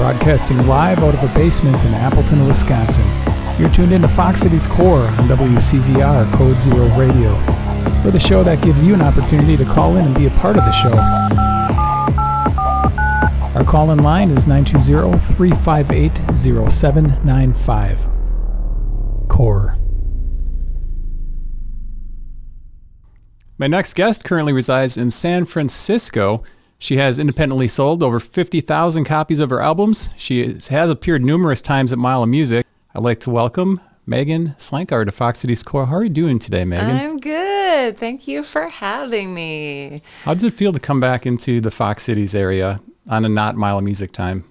broadcasting live out of a basement in Appleton, Wisconsin. You're tuned into Fox Cities Core on WCZR Code Zero Radio. We're the show that gives you an opportunity to call in and be a part of the show. Our call-in line is 920-358-0795. Core. My next guest currently resides in San Francisco. She has independently sold over 50,000 copies of her albums. She has appeared numerous times at Mile of Music. I'd like to welcome Meaghan Slankard to Fox Cities Core. How are you doing today, Meaghan? I'm good. Thank you for having me. How does it feel to come back into the Fox Cities area on a not Mile of Music time?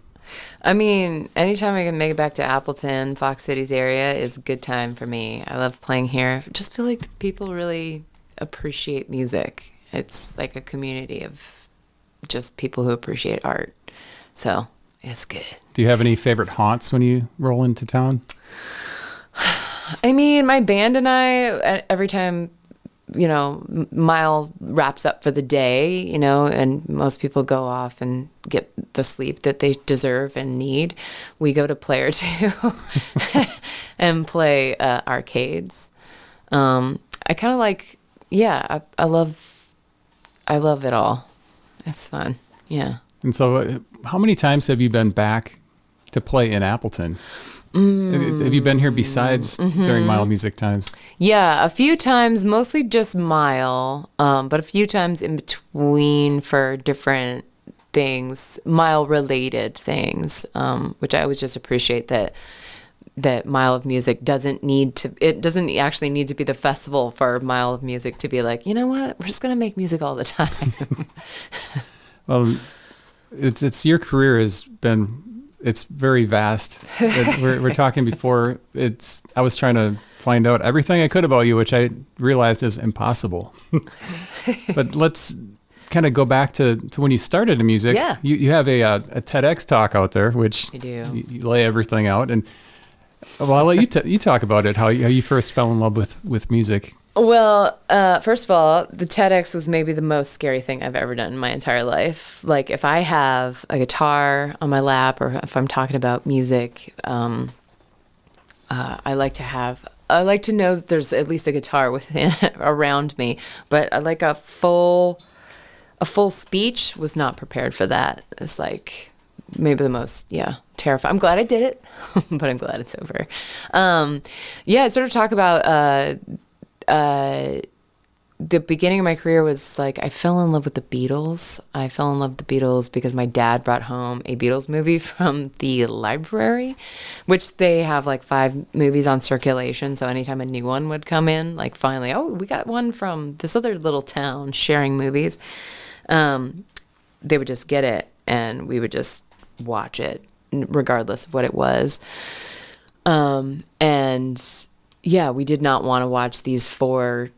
I mean, anytime I can make it back to Appleton, Fox Cities area is a good time for me. I love playing here. I just feel like people really appreciate music. It's like a community of just people who appreciate art. So it's good. Do you have any favorite haunts when you roll into town? I mean, my band and I, every time, Mile wraps up for the day, and most people go off and get the sleep that they deserve and need, we go to Player 2 and play arcades. I kind of like, I love it all. It's fun. Yeah. And so how many times have you been back to play in Appleton? Have you been here besides during Mile Music times? Yeah, a few times, mostly just Mile, but a few times in between for different things, Mile-related things, which I always just appreciate that Mile of Music doesn't actually need to be the festival for Mile of Music to be like, you know what, we're just going to make music all the time. Well, it's your career has been, it's very vast. We're talking before, I was trying to find out everything I could about you, which I realized is impossible. But let's kind of go back to when you started in music. Yeah. You have a TEDx talk out there, which I do. You lay everything out. And well, I'll let you talk about it, how you first fell in love with music. Well, first of all, the TEDx was maybe the most scary thing I've ever done in my entire life. Like, if I have a guitar on my lap or if I'm talking about music, I like to know that there's at least a guitar within around me. But like a full speech was not prepared for that. It's like maybe the most, terrifying. I'm glad I did it, but I'm glad it's over. I sort of talk about the beginning of my career was like I fell in love with the Beatles. I fell in love with the Beatles because my dad brought home a Beatles movie from the library, which they have like 5 movies on circulation. So anytime a new one would come in, like finally, we got one from this other little town sharing movies. They would just get it and we would just watch it regardless of what it was. We did not want to watch these 4,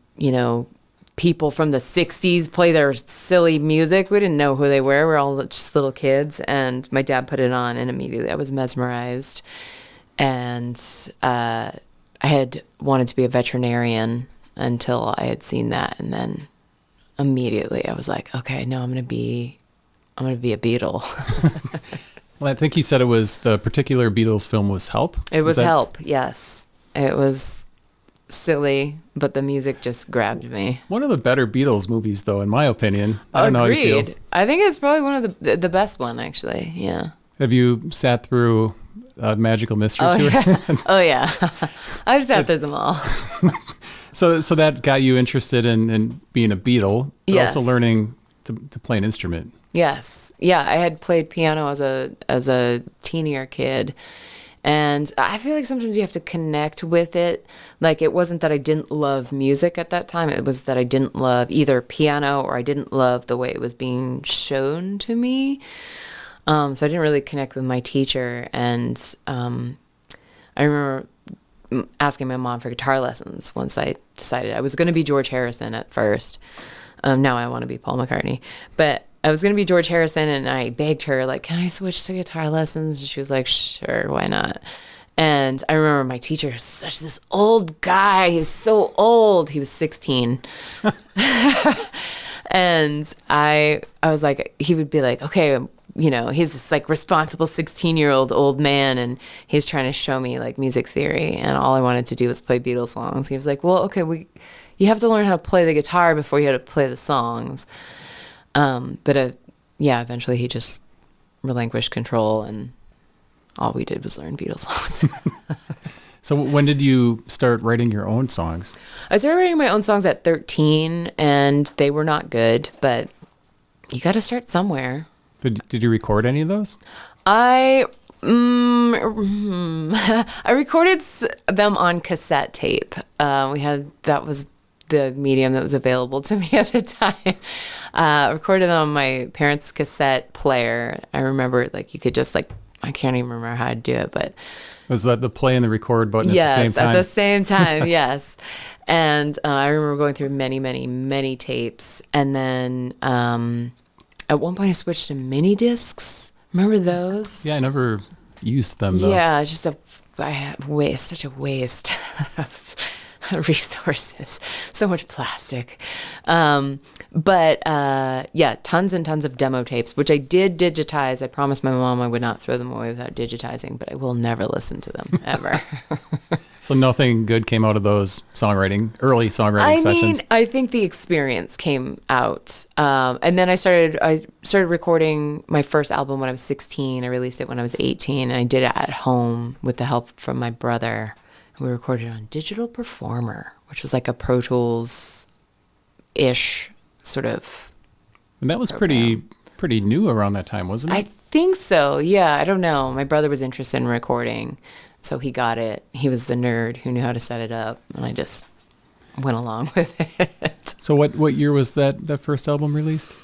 people from the 60s play their silly music. We didn't know who they were. We're all just little kids. And my dad put it on and immediately I was mesmerized. And I had wanted to be a veterinarian until I had seen that. And then immediately I was like, okay, no, I'm going to be a Beatle. Well, I think you said it was the particular Beatles film was Help. It was Help, yes. It was silly, but the music just grabbed me. One of the better Beatles movies, though, in my opinion. I don't know how you feel. I think it's probably one of the best one, actually. Yeah. Have you sat through Magical Mystery Tour? Yeah. Oh, yeah. I've sat through them all. So that got you interested in being a Beatle, but yes. Also learning to play an instrument. Yes. Yeah, I had played piano as a teenier kid. And I feel like sometimes you have to connect with it. Like, it wasn't that I didn't love music at that time. It was that I didn't love either piano or I didn't love the way it was being shown to me. So I didn't really connect with my teacher. And I remember asking my mom for guitar lessons once I decided I was going to be George Harrison at first. Now I want to be Paul McCartney. But I was going to be George Harrison, and I begged her, like, can I switch to guitar lessons? And she was like, sure, why not? And I remember my teacher was such this old guy. He was so old. He was 16. And I was like, he would be like, okay, he's this like responsible 16-year-old old man, and he's trying to show me like music theory, and all I wanted to do was play Beatles songs. He was like, well, okay, you have to learn how to play the guitar before you have to play the songs. Eventually he just relinquished control, and all we did was learn Beatles songs. So when did you start writing your own songs? I started writing my own songs at 13, and they were not good, but you got to start somewhere. Did you record any of those? I recorded them on cassette tape. That was the medium that was available to me at the time. Recorded them on my parents' cassette player. I remember like you could just like, I can't even remember how to do it, but was that the play and the record button at the same time? Yes, at the same time, yes. And I remember going through many, many, many tapes. And then at one point I switched to mini discs. Remember those? Yeah, I never used them though. Yeah, just such a waste of resources. So much plastic. Tons and tons of demo tapes, which I did digitize. I promised my mom I would not throw them away without digitizing, but I will never listen to them ever. So nothing good came out of those early songwriting sessions? I think the experience came out. And then I started recording my first album when I was 16. I released it when I was 18, and I did it at home with the help from my brother. We recorded it on Digital Performer, which was like a Pro Tools-ish sort of. And that was pretty new around that time, wasn't it? I think so. Yeah, I don't know. My brother was interested in recording, so he got it. He was the nerd who knew how to set it up, and I just went along with it. So what year was that first album released?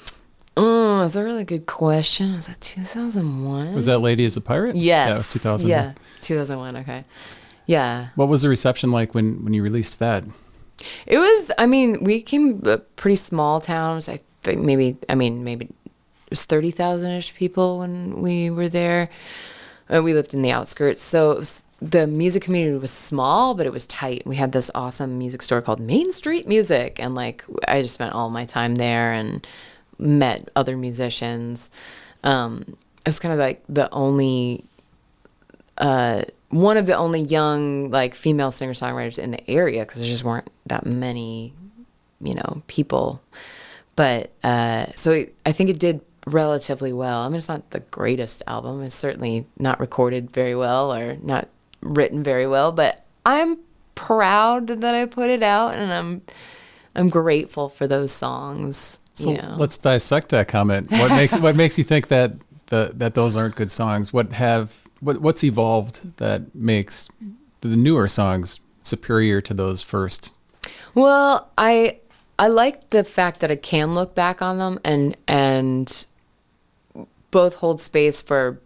Oh, that's a really good question. Was that 2001? Was that Lady is a Pirate? Yes. Yeah, it was 2001. Yeah, 2001. Okay. Yeah. What was the reception like when you released that? It was, we came pretty small towns. I think maybe it was 30,000-ish people when we were there. We lived in the outskirts. So the music community was small, but it was tight. We had this awesome music store called Main Street Music. And like, I just spent all my time there and met other musicians. It was kind of like the only, one of the only young like female singer-songwriters in the area, because there just weren't that many, people. But so I think it did relatively well. It's not the greatest album. It's certainly not recorded very well or not written very well, but I'm proud that I put it out, and I'm grateful for those songs. So let's dissect that comment. What makes you think that those aren't good songs? What's evolved that makes the newer songs superior to those first? Well, I like the fact that I can look back on them and both hold space for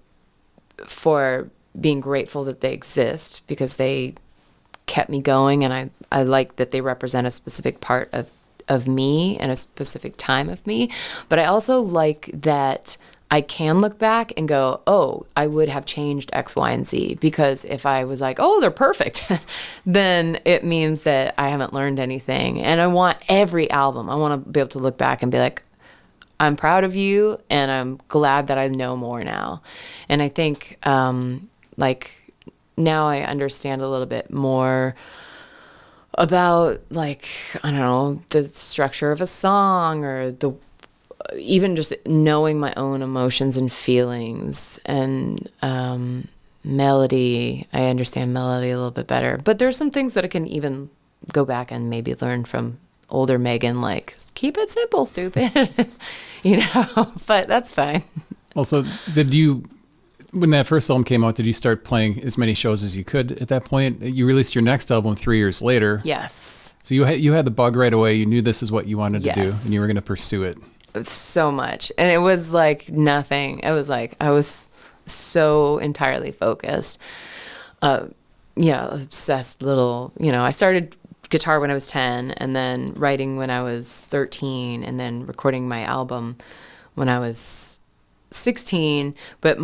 being grateful that they exist, because they kept me going, and I like that they represent a specific part of me and a specific time of me. But I also like that I can look back and go, oh, I would have changed X, Y, and Z, because if I was like, oh, they're perfect, then it means that I haven't learned anything. And I want every album, I want to be able to look back and be like, I'm proud of you, and I'm glad that I know more now. And I think, like, now I understand a little bit more about, like, I don't know, the structure of a song, or even just knowing my own emotions and feelings, and melody. I understand melody a little bit better. But there's some things that I can even go back and maybe learn from older Megan, like, keep it simple, stupid. But that's fine. Also, when that first album came out, did you start playing as many shows as you could at that point? You released your next album 3 years later. Yes. So you had the bug right away. You knew this is what you wanted to do, Yes. and you were going to pursue it. So much. And it was like nothing. It was like I was so entirely focused. Obsessed little, I started guitar when I was 10, and then writing when I was 13, and then recording my album when I was 16. But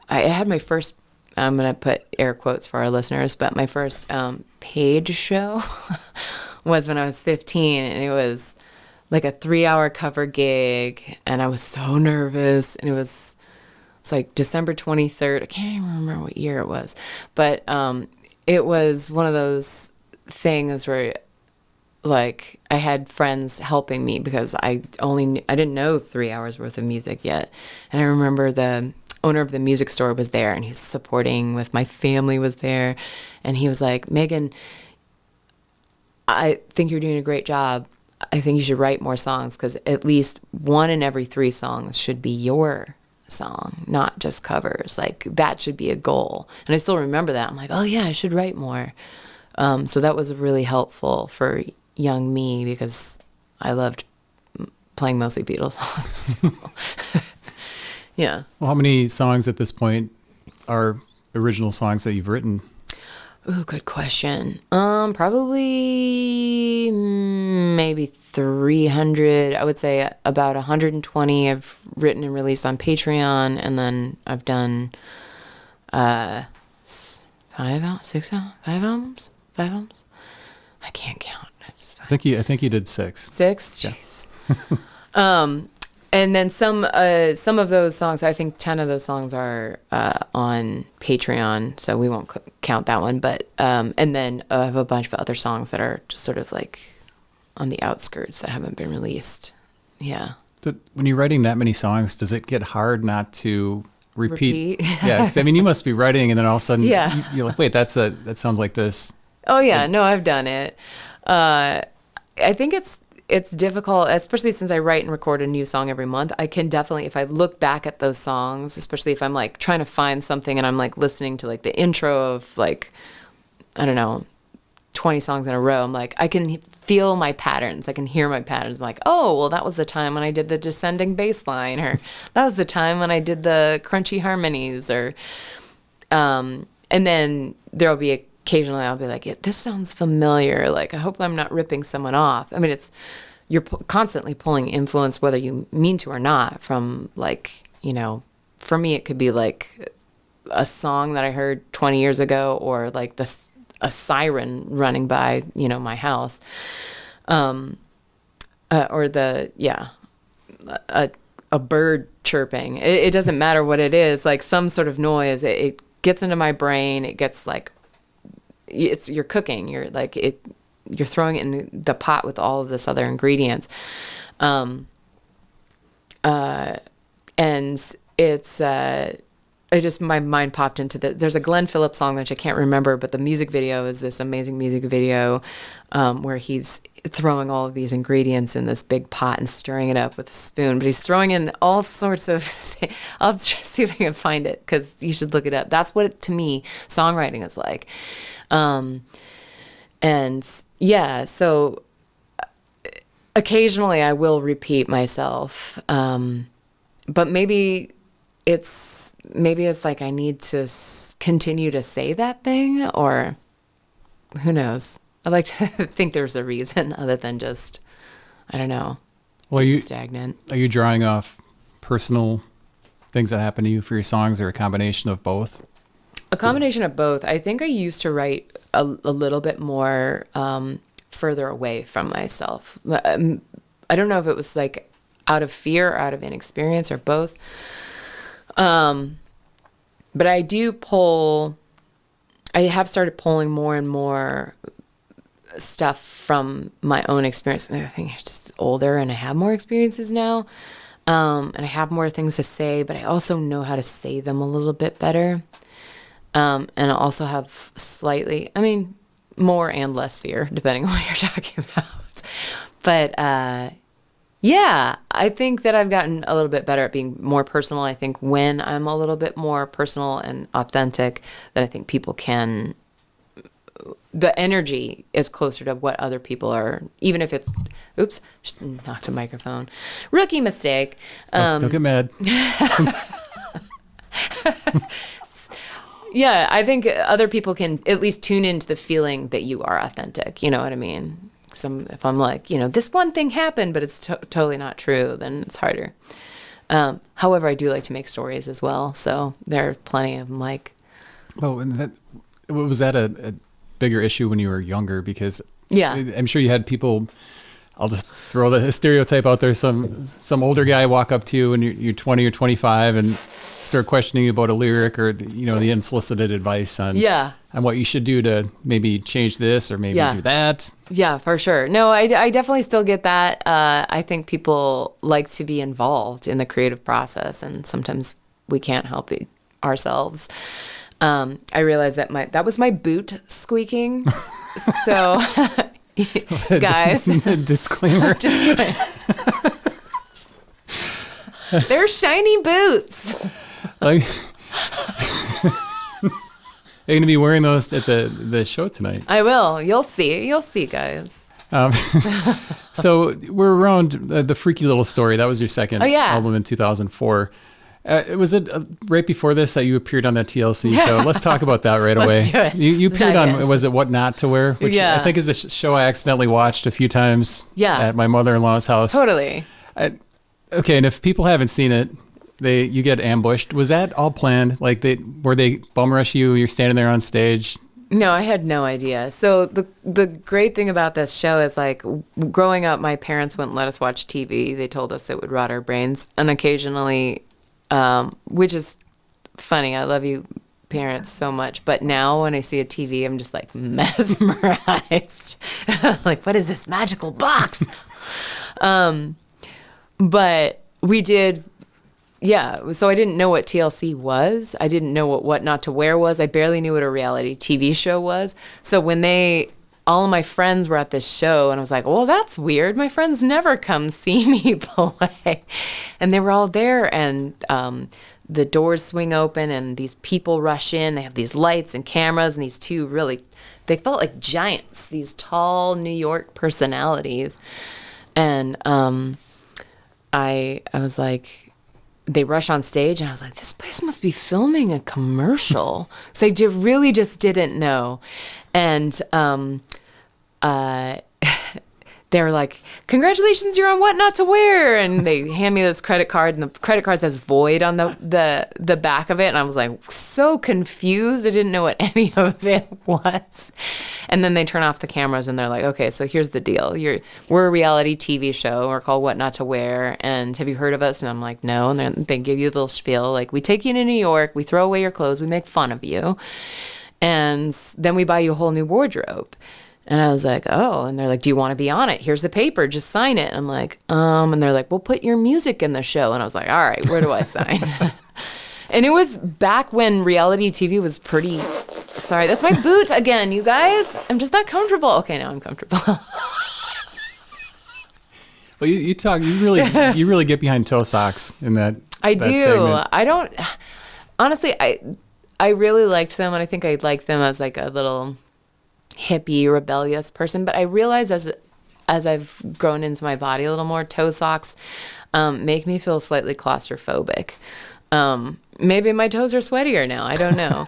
I had my first, I'm going to put air quotes for our listeners, but my first paid show was when I was 15, and it was like a 3-hour cover gig, and I was so nervous, and it was It's like December 23rd. I can't even remember what year it was, but it was one of those things where like I had friends helping me because I didn't know 3 hours worth of music yet. And I remember the owner of the music store was there and he was supporting with my family was there. And he was like, Megan, I think you're doing a great job. I think you should write more songs because at least 1 in every 3 songs should be your song, not just covers. Like that should be a goal. And I still remember that. I'm like, oh yeah, I should write more. So that was really helpful for young me because I loved playing mostly Beatles songs. Yeah. Well, how many songs at this point are original songs that you've written? Ooh, good question. Probably maybe 300. I would say about 120 I've written and released on Patreon, and then I've done 5 albums. I can't count. I think you did 6. 6? Jeez. And then some of those songs, I think 10 of those songs are on Patreon, so we won't count that one. But and then I have a bunch of other songs that are just sort of like on the outskirts that haven't been released. Yeah. So when you're writing that many songs, does it get hard not to repeat? Yeah, 'cause, I mean, you must be writing, and then all of a sudden, you're like, wait, that sounds like this. Oh yeah, no, I've done it. I think it's difficult, especially since I write and record a new song every month. I can definitely, if I look back at those songs, especially if I'm like trying to find something and I'm like listening to like the intro of like, I don't know, 20 songs in a row, I'm like, I can feel my patterns. I can hear my patterns. I'm like, oh, well, that was the time when I did the descending bass line, or that was the time when I did the crunchy harmonies, or, and then there'll be occasionally I'll be like, yeah, this sounds familiar. Like, I hope I'm not ripping someone off. I mean, you're constantly pulling influence, whether you mean to or not, from like, you know, for me, it could be like a song that I heard 20 years ago, or like a siren running by, you know, my house. Or a bird chirping. It doesn't matter what it is, like some sort of noise, it gets into my brain. It gets like, you're cooking, you're throwing it in the pot with all of this other ingredients. And it's, my mind popped into there's a Glenn Phillips song, which I can't remember, but the music video is this amazing music video, where he's throwing all of these ingredients in this big pot and stirring it up with a spoon, but he's throwing in all sorts of things. I'll just see if I can find it, because you should look it up. That's what, to me, songwriting is like. And yeah, so occasionally I will repeat myself. But maybe it's like I need to continue to say that thing, or who knows? I like to think there's a reason other than just, I don't know, stagnant. Are you drawing off personal things that happen to you for your songs, or a combination of both? A combination of both. I think I used to write a little bit more further away from myself. I don't know if it was like out of fear or out of inexperience, or both. But I have started pulling more and more stuff from my own experience. I think I'm just older and I have more experiences now. And I have more things to say, but I also know how to say them a little bit better. And I also have slightly, more and less fear, depending on what you're talking about. But yeah, I think that I've gotten a little bit better at being more personal. I think when I'm a little bit more personal and authentic, then I think people can, the energy is closer to what other people are, even if it's, oops, just knocked a microphone. Rookie mistake. Don't get mad. Yeah, I think other people can at least tune into the feeling that you are authentic. You know what I mean? If I'm like, this one thing happened, but it's totally not true, then it's harder. However, I do like to make stories as well. So there are plenty of them like. Oh, and was that a bigger issue when you were younger? Because yeah, I'm sure you had people, I'll just throw the stereotype out there. Some older guy walk up to you and you're 20 or 25 and start questioning you about a lyric or, the unsolicited advice on what you should do to maybe change this or maybe do that. Yeah, for sure. No, I definitely still get that. I think people like to be involved in the creative process, and sometimes we can't help it ourselves. I realized that was my boot squeaking. So, guys. Disclaimer. They're shiny boots. Like, are you going to be wearing those at the show tonight? I will. You'll see, guys. So we're around the Freaky Little Story. That was your second album in 2004. Was it right before this that you appeared on that TLC show? Let's talk about that right away. Let's do it. You appeared on, was it What Not to Wear? Which I think is a show I accidentally watched a few times at my mother-in-law's house. Totally. Okay, and if people haven't seen it, you get ambushed. Was that all planned? Like, were they bum rush you? You're standing there on stage. No, I had no idea. So the great thing about this show is, like, growing up, my parents wouldn't let us watch TV. They told us it would rot our brains. And occasionally, which is funny. I love you parents so much. But now when I see a TV, I'm just like mesmerized. Like, what is this magical box? But we did, so I didn't know what TLC was. I didn't know what Not to Wear was. I barely knew what a reality TV show was. So when all of my friends were at this show, and I was like, well, that's weird. My friends never come see me play. And they were all there, and the doors swing open, and these people rush in. They have these lights and cameras, and these two they felt like giants, these tall New York personalities. And I was like, they rush on stage, and I was like, this place must be filming a commercial. So I really just didn't know. And they were like, congratulations, you're on What Not to Wear. And they hand me this credit card, and the credit card says void on the back of it. And I was like so confused. I didn't know what any of it was. And then they turn off the cameras, and they're like, okay, so here's the deal. We're a reality TV show. We're called What Not to Wear. And have you heard of us? And I'm like, no. And then they give you a little spiel. Like, we take you to New York. We throw away your clothes. We make fun of you. And then we buy you a whole new wardrobe. And I was like, oh. And they're like, do you want to be on it? Here's the paper. Just sign it. I'm like, And they're like, well, put your music in the show. And I was like, all right, where do I sign? And it was back when reality TV was pretty... Sorry, that's my boot again, you guys. I'm just not comfortable. Okay, now I'm comfortable. Well, you really get behind toe socks in that. I that do. segment. I don't... Honestly, I really liked them, and I think I liked them as like a little hippie, rebellious person. But I realized as I've grown into my body a little more, toe socks make me feel slightly claustrophobic. Maybe my toes are sweatier now. I don't know.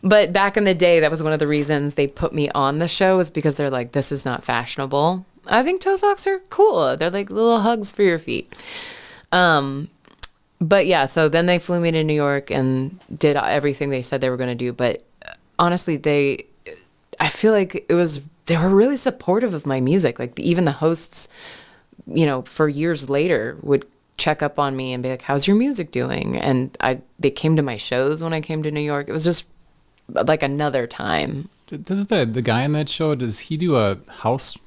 But back in the day, that was one of the reasons they put me on the show, is because they're like, this is not fashionable. I think toe socks are cool. They're like little hugs for your feet. But yeah, so then they flew me to New York and did everything they said they were going to do. But honestly, I feel like they were really supportive of my music. Like, even the hosts, for years later would check up on me and be like, how's your music doing? And they came to my shows when I came to New York. It was just like another time. Does the guy in that show, does he do a house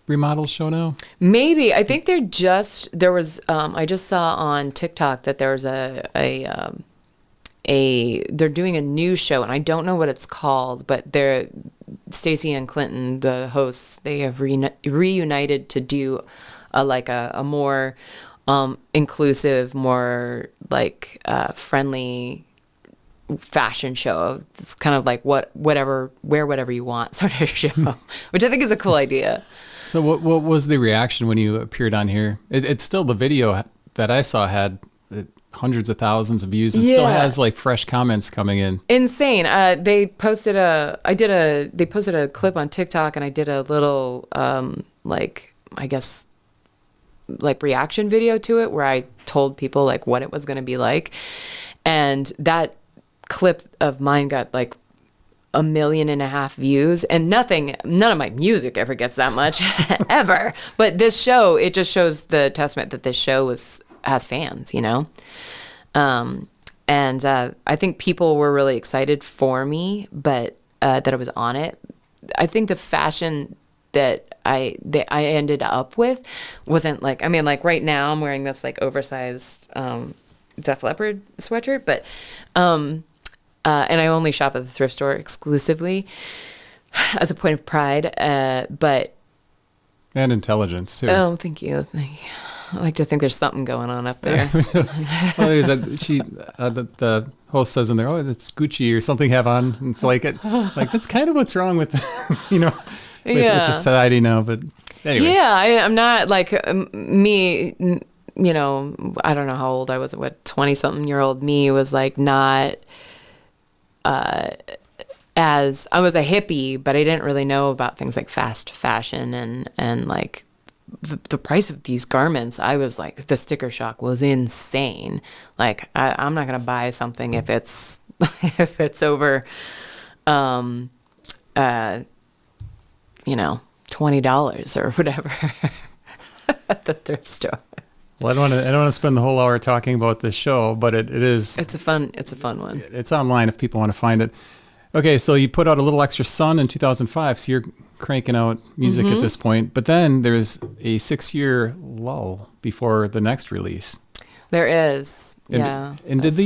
remodel show now? Maybe. I think I just saw on TikTok that there's they're doing a new show, and I don't know what it's called, but Stacey and Clinton, the hosts, they have reunited to do a more inclusive, more like friendly fashion show. It's kind of like wear whatever you want sort of show, which I think is a cool idea. So what was the reaction when you appeared on here? It's still, the video that I saw had hundreds of thousands of views. It still has like fresh comments coming in. Insane. They posted a clip on TikTok, and I did a little reaction video to it where I told people like what it was going to be like. And that clip of mine got like 1.5 million views, and none of my music ever gets that much ever. But this show, it just shows the testament that this show has fans, And I think people were really excited for me, but that I was on it. I think the fashion that I ended up with wasn't like, I mean, like right now I'm wearing this like oversized Def Leppard sweatshirt, but and I only shop at the thrift store exclusively as a point of pride, but And intelligence too. oh, thank you. I like to think there's something going on up there. Well, there's the host says in there, oh, it's Gucci or something have on. And it's like that's kind of what's wrong with, with society now. But anyway. Yeah, I'm not like me, I don't know how old I was. What 20-something-year-old me was like not as I was a hippie, but I didn't really know about things like fast fashion and like the price of these garments. I was like, the sticker shock was insane. Like I'm not gonna buy something if it's if it's over $20 or whatever at the thrift store. Well, I don't want to spend the whole hour talking about this show, but it is. It's a fun one. It's online if people want to find it. Okay, so you put out A Little Extra Sun in 2005, so you're cranking out music at this point. But then there's a 6-year lull before the next release. There is, yeah. And did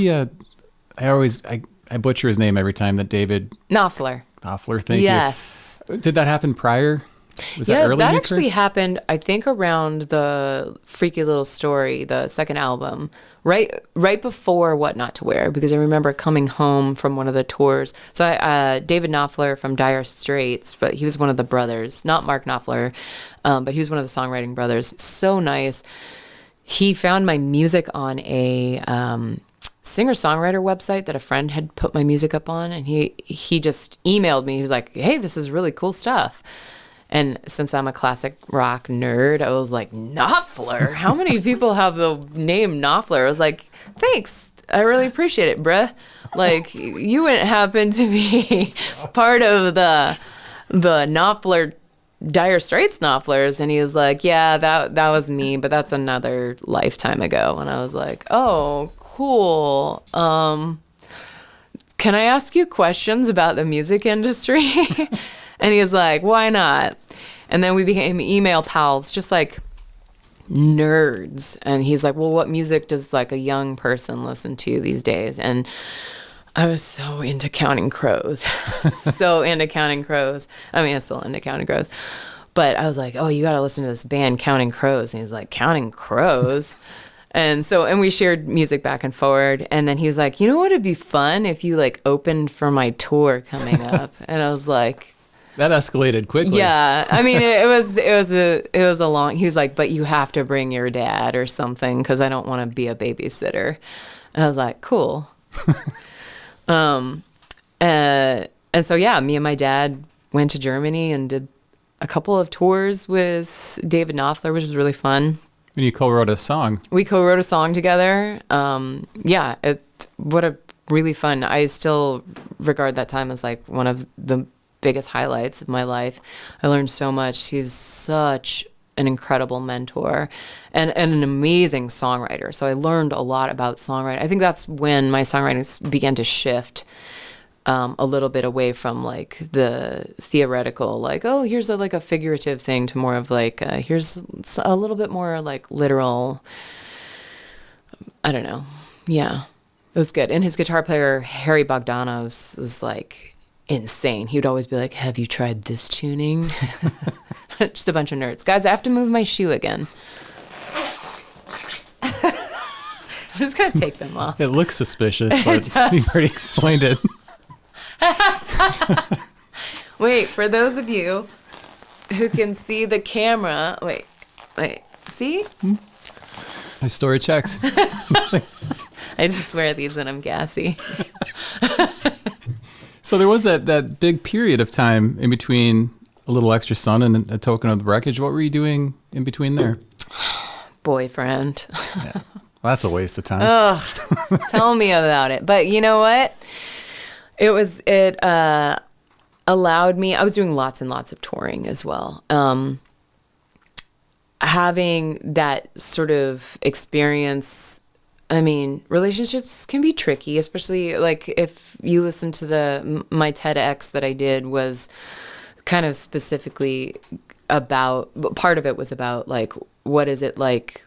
I butcher his name every time, that David Knopfler. Thank you. Yes. Did that happen prior? Was that early? That actually happened, I think, around the Freaky Little Story, the second album, right before What Not to Wear, because I remember coming home from one of the tours. So David Knopfler from Dire Straits, but he was one of the brothers, not Mark Knopfler, but he was one of the songwriting brothers. So nice. He found my music on a singer-songwriter website that a friend had put my music up on, and he just emailed me. He was like, hey, this is really cool stuff. And since I'm a classic rock nerd, I was like, Knopfler? How many people have the name Knopfler? I was like, thanks. I really appreciate it, bruh. Like, you wouldn't happen to be part of the Knopfler, Dire Straits Knopflers. And he was like, yeah, that was me, but that's another lifetime ago. And I was like, oh, cool. Can I ask you questions about the music industry? And he was like, why not? And then we became email pals, just like nerds. And he's like, well, what music does like a young person listen to these days? And I was so into Counting Crows. So into Counting Crows. I mean, I'm still into Counting Crows. But I was like, oh, you got to listen to this band, Counting Crows. And he's like, Counting Crows? And we shared music back and forward. And then he was like, you know what would be fun if you like opened for my tour coming up? And I was like, that escalated quickly. Yeah. I mean, it was a long, he was like, but you have to bring your dad or something because I don't want to be a babysitter. And I was like, cool. And so, yeah, me and my dad went to Germany and did a couple of tours with David Knopfler, which was really fun. And you co-wrote a song. We co-wrote a song together. Yeah, what a really fun. I still regard that time as like one of the biggest highlights of my life. I learned so much. He's such an incredible mentor and an amazing songwriter. So I learned a lot about songwriting. I think that's when my songwriting began to shift a little bit away from like the theoretical, like, oh, here's a figurative thing, to more of like, here's a little bit more like literal. I don't know. Yeah, it was good. And his guitar player, Harry Bogdanovs, was like insane. He would always be like, have you tried this tuning? Just a bunch of nerds. Guys, I have to move my shoe again. I'm just going to take them off. It looks suspicious, but you've already explained it. Wait, for those of you who can see the camera, wait, see? My story checks. I just wear these when I'm gassy. So there was that big period of time in between A Little Extra Sun and A Token of the Wreckage. What were you doing in between there? Boyfriend. Yeah. Well, that's a waste of time. Ugh, tell me about it. But you know what? It allowed me, I was doing lots and lots of touring as well. Having that sort of experience I mean, relationships can be tricky, especially like if you listen to my TEDx that I did was kind of specifically about, part of it was about like, what is it like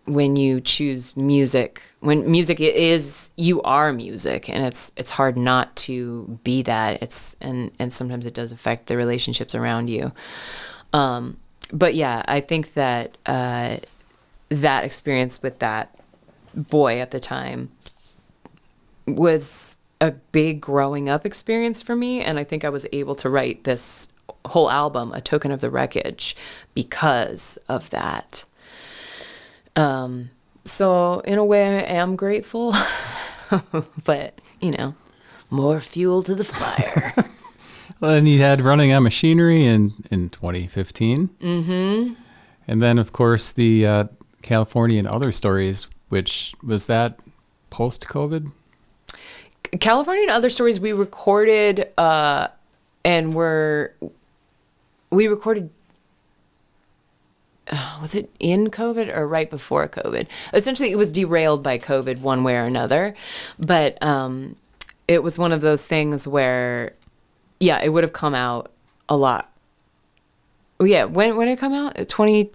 when you choose music, when music is, you are music, and it's hard not to be that. And sometimes it does affect the relationships around you. But yeah, I think that that experience with that boy at the time was a big growing up experience for me, and I think I was able to write this whole album, A Token of the Wreckage, because of that. So in a way I am grateful, but more fuel to the fire. Well, and you had Running on Machinery in 2015. Mm-hmm. And then, of course, the California and Other Stories, which was that post-COVID? California and Other Stories we recorded, we recorded, was it in COVID or right before COVID? Essentially, it was derailed by COVID one way or another. But it was one of those things where, yeah, it would have come out a lot. Yeah, when did it come out? 20...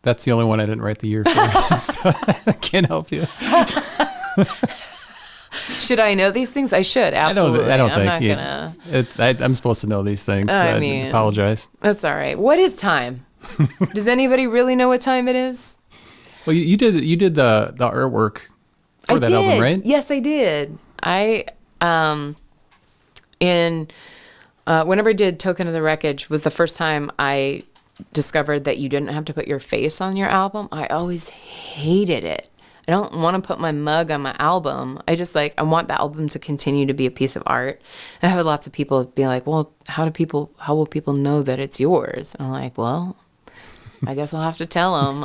That's the only one I didn't write the year for, so I can't help you. Should I know these things? I should, absolutely. I don't I'm think not gonna... I'm supposed to know these things, so I I mean, apologize. That's all right. What is time? Does anybody really know what time it is? Well, you did the artwork for that album, right? Yes, I did. Whenever I did Token of the Wreckage was the first time I discovered that you didn't have to put your face on your album. I always hated it. I don't want to put my mug on my album. I want the album to continue to be a piece of art. And I have lots of people be like, well, how will people know that it's yours? And I'm like, well, I guess I'll have to tell them.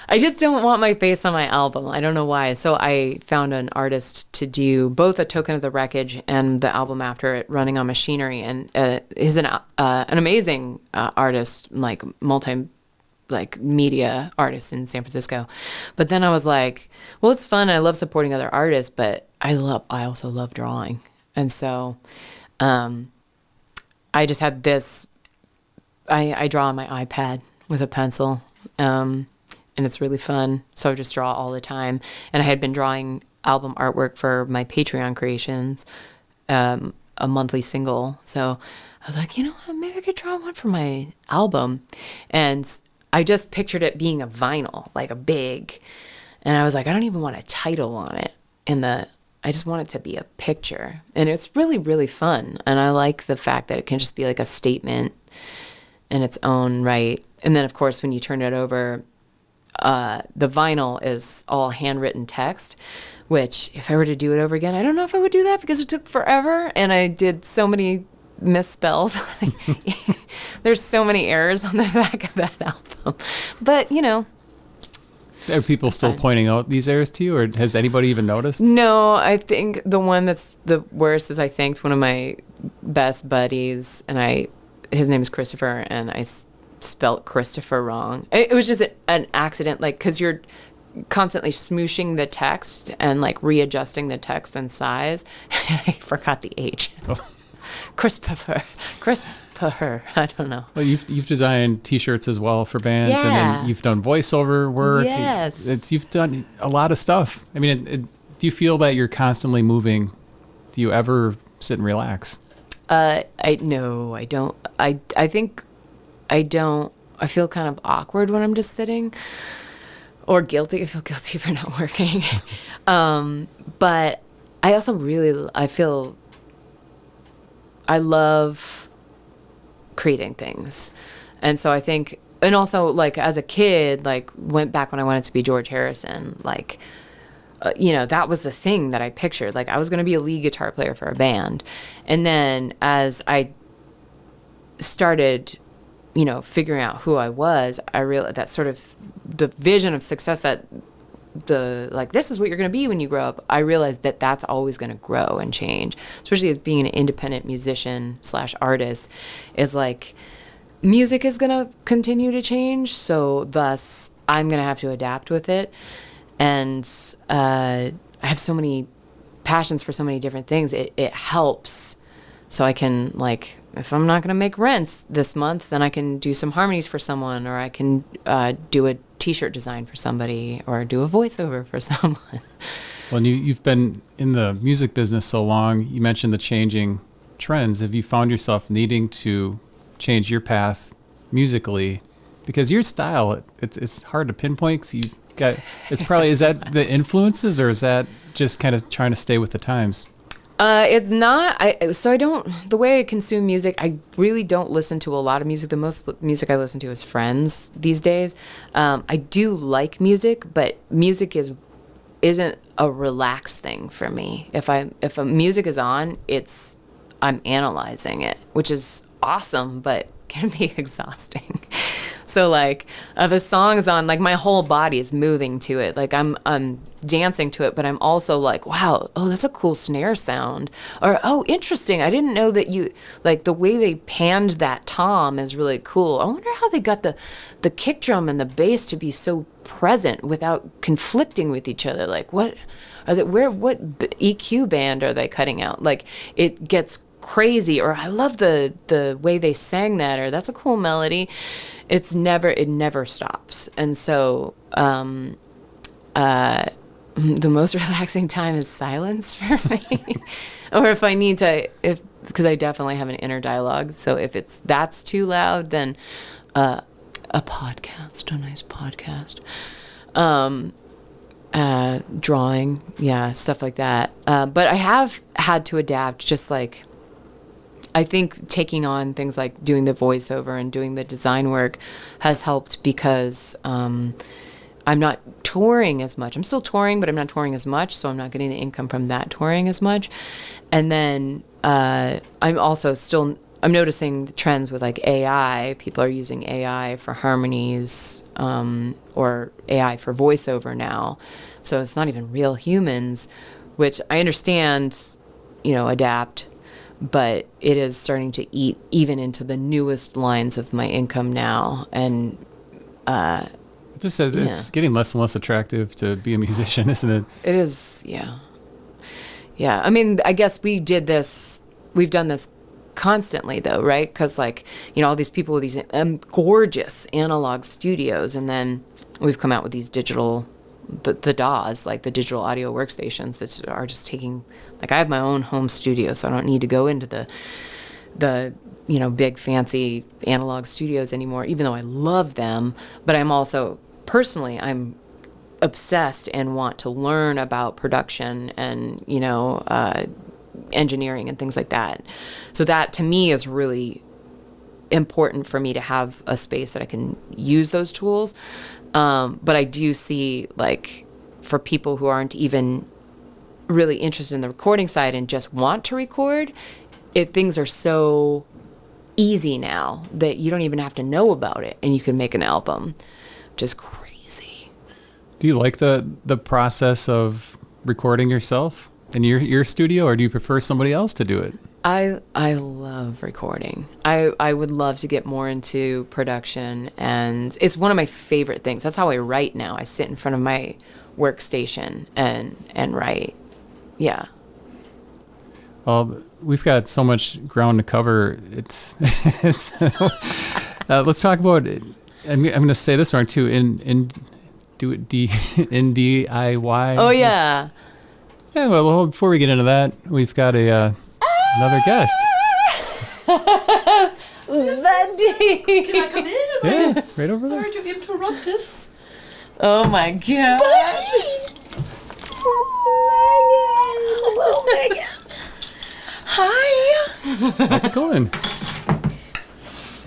I just don't want my face on my album. I don't know why. So I found an artist to do both A Token of the Wreckage and the album after it, Running on Machinery. And he's an amazing artist, media artist in San Francisco. But then I was like, well, it's fun. I love supporting other artists, but I also love drawing. And so I just had this, I draw on my iPad with a pencil. And it's really fun. So I just draw all the time. And I had been drawing album artwork for my Patreon creations, a monthly single. So I was like, maybe I could draw one for my album. And I just pictured it being a vinyl, like a big, and I was like, I don't even want a title on it. I just want it to be a picture. And it's really, really fun. And I like the fact that it can just be like a statement in its own right. And then of course, when you turn it over, the vinyl is all handwritten text, which if I were to do it over again, I don't know if I would do that because it took forever. And I did so many misspells. There's so many errors on the back of that album. But, Are people still pointing out these errors to you, or has anybody even noticed? No, I think the one that's the worst is I thanked one of my best buddies, and his name is Christopher, and I spelt Christopher wrong. It was just an accident, because you're constantly smooshing the text and readjusting the text and size. I forgot the H. Oh. Christopher, I don't know. Well, you've designed T-shirts as well for bands, yeah. And then you've done voiceover work. Yes, you've done a lot of stuff. I mean, do you feel that you're constantly moving? Do you ever sit and relax? No, I don't. I think I don't. I feel kind of awkward when I'm just sitting, or guilty. I feel guilty for not working. But I also I love creating things. And so I think, and also as a kid, went back when I wanted to be George Harrison, that was the thing that I pictured. I was going to be a lead guitar player for a band. And then as I started, figuring out who I was, I realized that sort of the vision of success that this is what you're going to be when you grow up. I realized that that's always going to grow and change, especially as being an independent musician / artist, is music is going to continue to change. So thus I'm going to have to adapt with it. and I have so many passions for so many different things. It helps. So I can, like, if I'm not going to make rent this month, then I can do some harmonies for someone, or I can do a t-shirt design for somebody, or do a voiceover for someone. Well, and you've been in the music business so long. You mentioned the changing trends. Have you found yourself needing to change your path musically? Because your style, it's hard to pinpoint. 'Cause it's probably, is that the influences, or is that just kind of trying to stay with the times? It's not. The way I consume music, I really don't listen to a lot of music. The most music I listen to is Friends these days. I do like music, but music isn't a relaxed thing for me. If a music is on, I'm analyzing it, which is awesome, but can be exhausting. So like, if a song is on, like, my whole body is moving to it. Like, I'm dancing to it, but I'm also like, wow, oh, that's a cool snare sound. Or, oh, interesting, I didn't know that like, the way they panned that tom is really cool. I wonder how they got the kick drum and the bass to be so present without conflicting with each other. Like, what EQ band are they cutting out? Like, it gets crazy. Or, I love the way they sang that, or that's a cool melody. It never stops. And so the most relaxing time is silence for me. Or if I need to, because I definitely have an inner dialogue. So if that's too loud, then a podcast, a nice podcast. Drawing, yeah, stuff like that. But I have had to adapt, just like, I think taking on things like doing the voiceover and doing the design work has helped, because I'm not touring as much. I'm still touring, but I'm not touring as much, so I'm not getting the income from that touring as much. And then I'm noticing the trends with, like, AI. People are using AI for harmonies, or AI for voiceover now. So it's not even real humans, which I understand, adapt. But it is starting to eat even into the newest lines of my income now. And it's getting less and less attractive to be a musician, isn't it? It is, yeah. Yeah, I mean, I guess we've done this constantly, though, right? Because, like, all these people with these gorgeous analog studios, and then we've come out with these digital, the DAWs, like the digital audio workstations, that are just taking, like, I have my own home studio, so I don't need to go into the big fancy analog studios anymore, even though I love them. But I'm also, personally, I'm obsessed and want to learn about production and, engineering and things like that. So that, to me, is really important for me to have a space that I can use those tools. But I do see, like, for people who aren't even really interested in the recording side and just want to record, things are so easy now that you don't even have to know about it, and you can make an album. Just crazy. Do you like the process of recording yourself in your studio, or do you prefer somebody else to do it? I love recording. I would love to get more into production, and it's one of my favorite things. That's how I write now. I sit in front of my workstation and write. Yeah. Well, we've got so much ground to cover. It's let's talk about it. I'm going to say this wrong too. In DIY. Oh yeah. Yeah. Well, before we get into that, we've got another guest. Buddy. Can I come in? Yeah, right over there. Sorry to interrupt us. Oh my God. Hello, Megan. Hi. How's it going?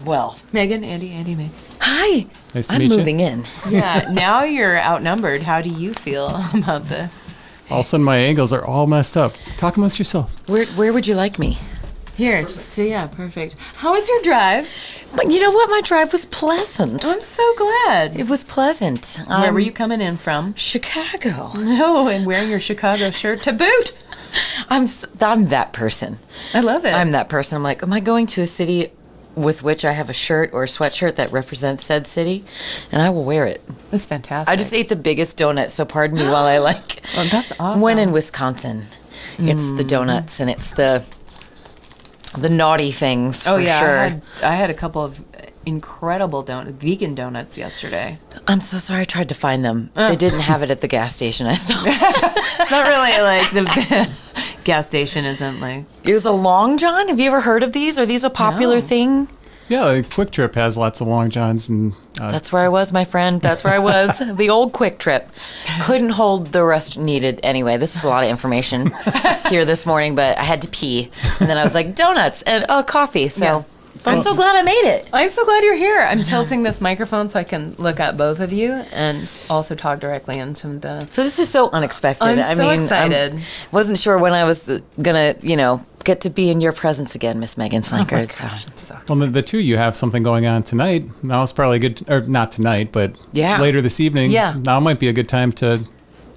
Well, Megan, Andy, Meg. hi. Nice to I'm meet you. moving in. Yeah, now you're outnumbered. How do you feel about this? All of a sudden, my angles are all messed up. Talk amongst yourself. Where would you like me? Here, perfect. How was your drive? But you know what? My drive was pleasant. I'm so glad. It was pleasant. Where were you coming in from? Chicago. No, and wearing your Chicago shirt to boot. I'm that person. I love it. I'm that person. I'm like, am I going to a city with which I have a shirt or a sweatshirt that represents said city, and I will wear it. That's fantastic. I just ate the biggest donut, so pardon me while I like. Oh, that's awesome. When in Wisconsin, it's the donuts and it's the naughty things. Oh for yeah, sure. I had a couple of incredible vegan donuts yesterday. I'm so sorry. I tried to find them. They didn't have it at the gas station. I stopped. It's not really like the gas station isn't like. It was a Long John. Have you ever heard of these? Are these a popular No. thing? Yeah, like Quick Trip has lots of Long Johns and That's where I was, my friend. That's where I was. The old Quick Trip. Couldn't hold the rest needed. Anyway, this is a lot of information here this morning, but I had to pee. And then I was like, donuts and coffee. So Yeah. I'm so glad I made it. I'm so glad you're here. I'm tilting this microphone so I can look at both of you and also talk directly into the. So this is so unexpected. I'm so excited. Wasn't sure when I was gonna, get to be in your presence again, Miss Meaghan Slankard. well, the two of you have something going on tonight. Now it's probably good, or not tonight, but Yeah. later this evening. Yeah. Now might be a good time to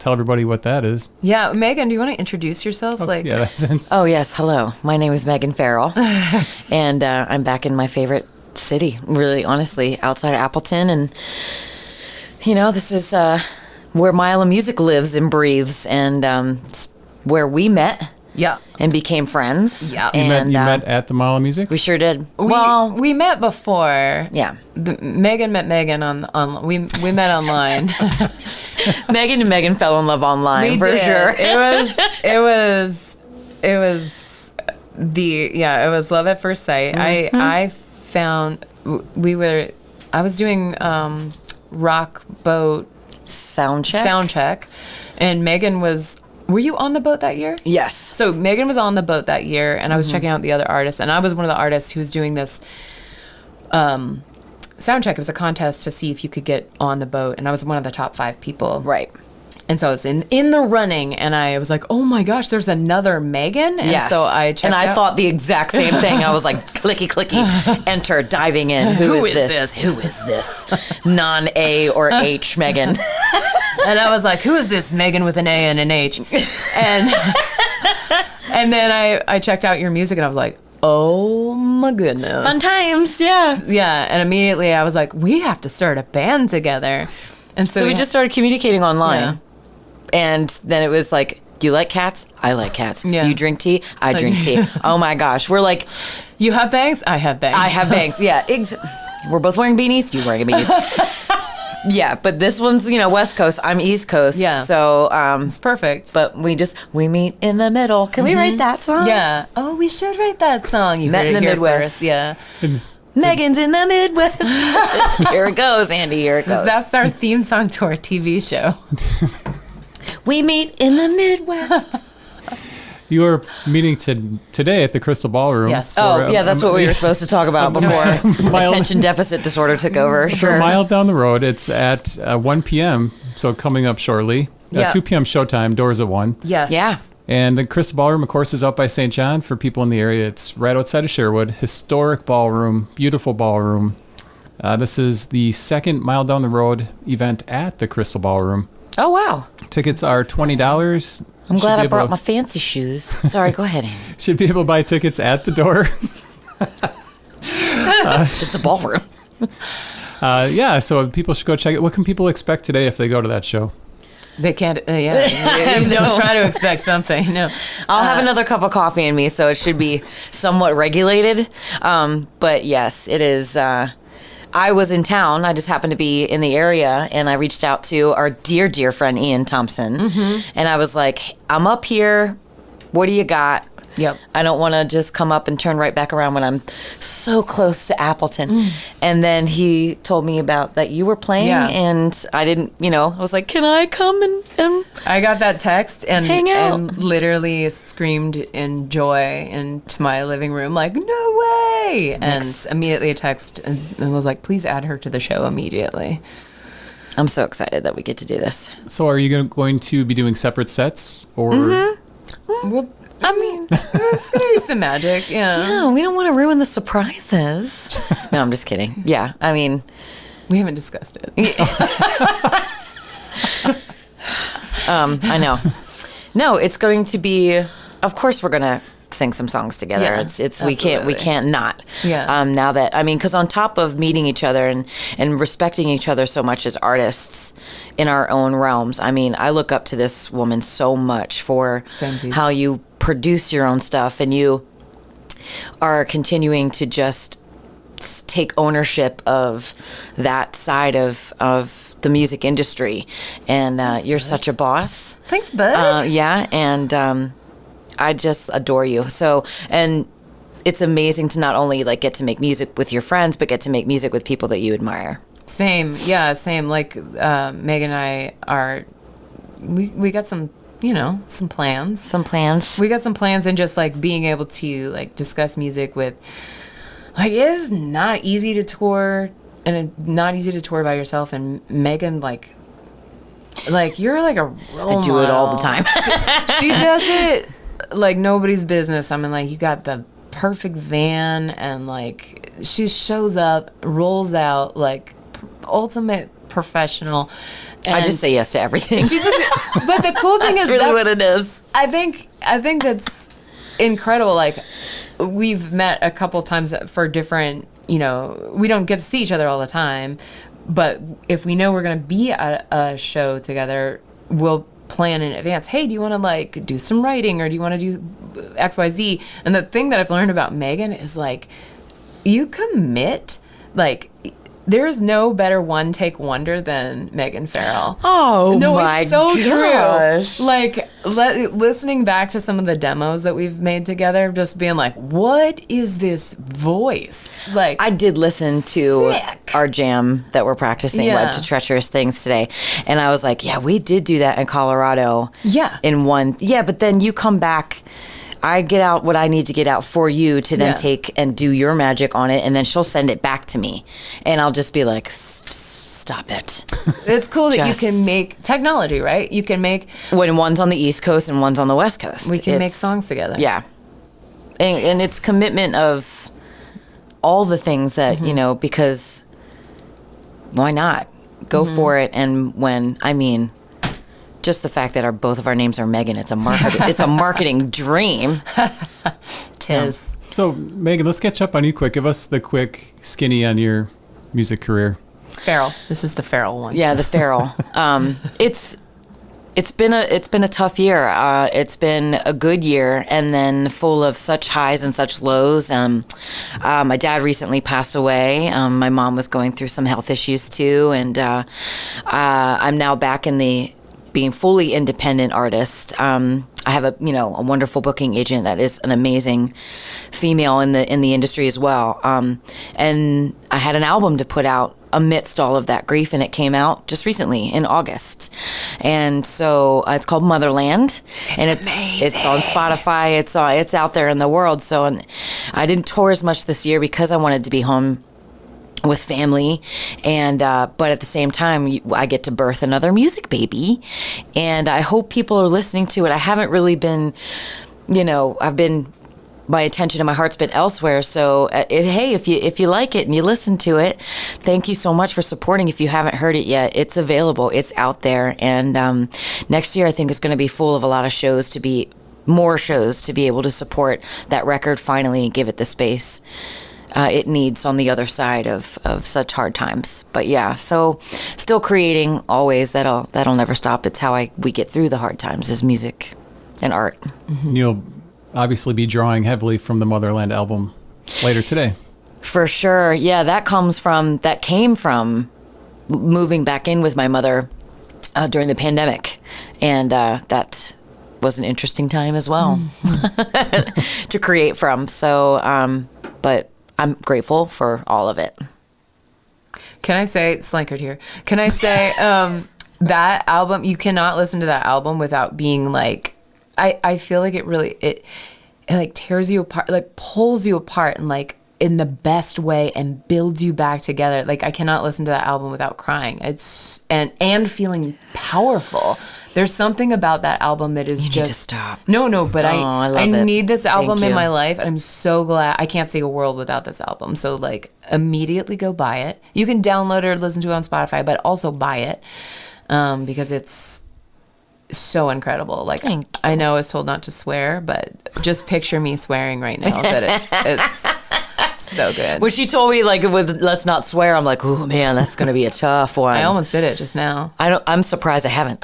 tell everybody what that is. Yeah, Megan, do you want to introduce yourself? Yeah, that's Oh yes, hello. My name is Meaghan Farrell, and I'm back in my favorite city. Really, honestly, outside of Appleton, and this is where Mile of Music lives and breathes, and it's where we met Yeah. and became friends. Yeah. you and met at the Mile of Music. we sure did. We met before. Yeah. Megan met Megan on we met online. Megan and Megan fell in love online for sure. It was love at first sight. I found I was doing rock boat Sound check. and Megan were you on the boat that year? Yes. So Megan was on the boat that year, and I was checking out the other artists, and I was one of the artists who was doing this sound check. It was a contest to see if you could get on the boat, and I was one of the top 5 people. Right. And so I was in the running, and I was like, oh my gosh, there's another Megan. And Yes. so I checked And I out. thought the exact same thing. I was like, clicky, enter, diving in. Who is this? Who is this? Non-A or H Megan. And I was like, who is this Megan with an A and an H? And and then I checked out your music, and I was like, oh my goodness. Fun times, yeah. Yeah, and immediately I was like, we have to start a band together. And So we just started communicating online. Yeah. And then it was like, you like cats? I like cats. Yeah. You drink tea? I drink tea. Oh my gosh. We're like, you have bangs? I have bangs. I have bangs. Yeah. We're both wearing beanies. You wearing a beanies. Yeah, but this one's, West Coast. I'm East Coast. Yeah. So, It's perfect. but we meet in the middle. Can we write that song? Yeah. Oh, we should write that song. You Met heard in it the here Midwest. first. Yeah. Megan's in the Midwest. Here it goes, Andy. Here it goes. That's our theme song to our TV show. We meet in the Midwest. You were meeting today at the Crystal Ballroom. Yes. Oh, yeah, that's what we were supposed to talk about before Mild- attention deficit disorder took over. For Sure. a mile down the road. It's at 1 p.m., so coming up shortly. Yeah. 2 p.m. showtime, doors at 1. Yes. Yeah. And the Crystal Ballroom, of course, is out by St. John for people in the area. It's right outside of Sherwood. Historic ballroom, beautiful ballroom. This is the second Mile Down the Road event at the Crystal Ballroom. Oh, wow. Tickets are $20. I'm glad I brought my fancy shoes. Sorry, go ahead, Andy. Should be able to buy tickets at the door. It's a ballroom. Yeah, so people should go check it. What can people expect today if they go to that show? They can't. Don't try to expect something. No. I'll have another cup of coffee in me, so it should be somewhat regulated. But yes, it is. I was in town. I just happened to be in the area, and I reached out to our dear friend Ian Thompson, and I was like, "I'm up here. What do you got?" Yep. I don't want to just come up and turn right back around when I'm so close to Appleton. And then he told me about that you were playing, Yeah. and I didn't, I was like, can I come and I got that text and Hang out. and literally screamed in joy into my living room, like, no way! And immediately a text and was like, please add her to the show immediately. I'm so excited that we get to do this. So are you going to be doing separate sets? Or Well, I mean, it's gonna be some magic, yeah. No, we don't want to ruin the surprises. No, I'm just kidding. Yeah, I mean, We haven't discussed it. I know. No, it's going to be, of course we're going to sing some songs together. Yeah, It's we can't not. Yeah. Now that, I mean, because on top of meeting each other and respecting each other so much as artists in our own realms, I mean, I look up to this woman so much for Samesies. how you produce your own stuff, and you are continuing to just take ownership of that side of the music industry, and you're such a boss. Thanks, bud. Yeah, and I just adore you. So, and it's amazing to not only like get to make music with your friends, but get to make music with people that you admire. Same. Yeah, same. Like Megan and I are, we got some, some plans. Some plans. We got some plans, and just like being able to like discuss music with, like, it is not easy to tour, and it's not easy to tour by yourself. And Megan, like you're like a role I do it all model. the time. She does it like nobody's business. I mean, like, you got the perfect van, and like she shows up, rolls out, like ultimate professional. I And just say yes to everything. She's just, but the cool thing That's is really what it is. I think that's incredible. Like, we've met a couple times for different, we don't get to see each other all the time, but if we know we're going to be at a show together, we'll plan in advance. Hey, do you want to like do some writing, or do you want to do XYZ? And the thing that I've learned about Megan is like, you commit, like, there's no better one-take wonder than Meaghan Farrell. Oh, No, my it's so gosh. true. Like, listening back to some of the demos that we've made together, just being like, what is this voice? Like, I did listen to Sick. our jam that we're practicing, Yeah. Led to Treacherous Things today. And I was like, yeah, we did do that in Colorado. Yeah. In one. Yeah, but then you come back. I get out what I need to get out for you to then Yeah. take and do your magic on it. And then she'll send it back to me. And I'll just be like, stop it. it's cool that Just- you can make technology, right? You can make, When one's on the East Coast and one's on the West Coast. we can make It's- songs together. Yeah. And it's commitment of all the things that, Mm-hmm. because why not? Go Mm-hmm. for it. And just the fact that both of our names are Megan, it's a marketing dream. Tis. So, Megan, let's catch up on you quick. Give us the quick skinny on your music career. Farrell. This is the Farrell one. Yeah, the Farrell. It's been a tough year. It's been a good year, and then full of such highs and such lows. My dad recently passed away. My mom was going through some health issues too, and I'm now back in the being fully independent artist. I have a wonderful booking agent that is an amazing female in the industry as well. And I had an album to put out amidst all of that grief, and it came out just recently in August. And so it's called Motherland, and it's on Spotify. It's out there in the world. So, and I didn't tour as much this year because I wanted to be home with family, and but at the same time, I get to birth another music baby, and I hope people are listening to it. I haven't really been, my attention and my heart's been elsewhere. So, if you like it and you listen to it, thank you so much for supporting. If you haven't heard it yet, it's available. It's out there, and next year I think is going to be full of a lot of more shows to be able to support that record finally and give it the space it needs on the other side of such hard times. But yeah, so still creating always. That'll never stop. It's how we get through the hard times, is music and art. You'll obviously be drawing heavily from the Motherland album later today. For sure. Yeah, that came from moving back in with my mother during the pandemic. And that was an interesting time as well to create from. So, but I'm grateful for all of it. Can I say, Slankard here, can I say that album, you cannot listen to that album without being like, I feel like it like tears you apart, like pulls you apart, and like in the best way, and builds you back together. Like, I cannot listen to that album without crying. It's and feeling powerful. There's something about that album that is You need just to stop. No, but I I love it. need this album Thank in you. my life, and I'm so glad. I can't see a world without this album. So like, immediately go buy it. You can download it or listen to it on Spotify, but also buy it because it's so incredible. Like, Thank you. I know I was told not to swear, but just picture me swearing right now. That it's so good. When she told me like with let's not swear, I'm like, oh man, that's gonna be a tough one. I almost did it just now. I'm surprised I haven't.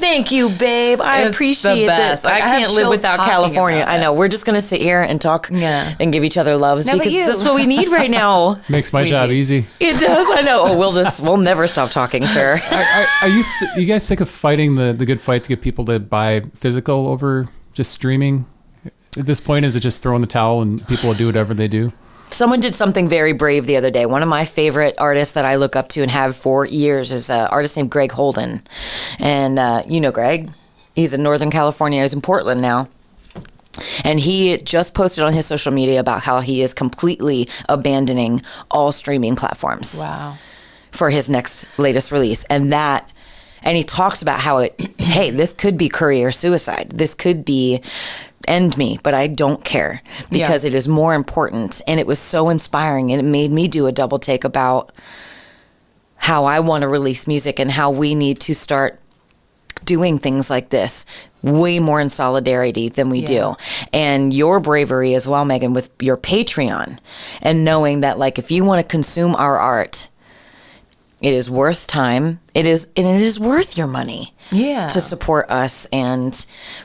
Thank you, babe. I It's appreciate the best. this. Like, I I have can't live chills without talking California. about I know. We're just gonna sit here and talk and give each other loves No, but because you. that's what we need right now. Makes my We job do. easy. It does. I know. Oh, we'll never stop talking, sir. Are you guys sick of fighting the good fight to get people to buy physical over just streaming? At this point, is it just throwing the towel and people will do whatever they do? Someone did something very brave the other day. One of my favorite artists that I look up to and have for years is an artist named Greg Holden. And you know Greg. He's in Northern California. He's in Portland now. And he just posted on his social media about how he is completely abandoning all streaming platforms Wow. for his latest release. And he talks about how hey, this could be career suicide. This could be end me, but I don't care because it is more important. And it was so inspiring, and it made me do a double take about how I want to release music and how we need to start doing things like this way more in solidarity than we do. And your bravery as well, Meaghan, with your Patreon and knowing that like if you want to consume our art, it is worth time. It is worth your money. Yeah. To support us, and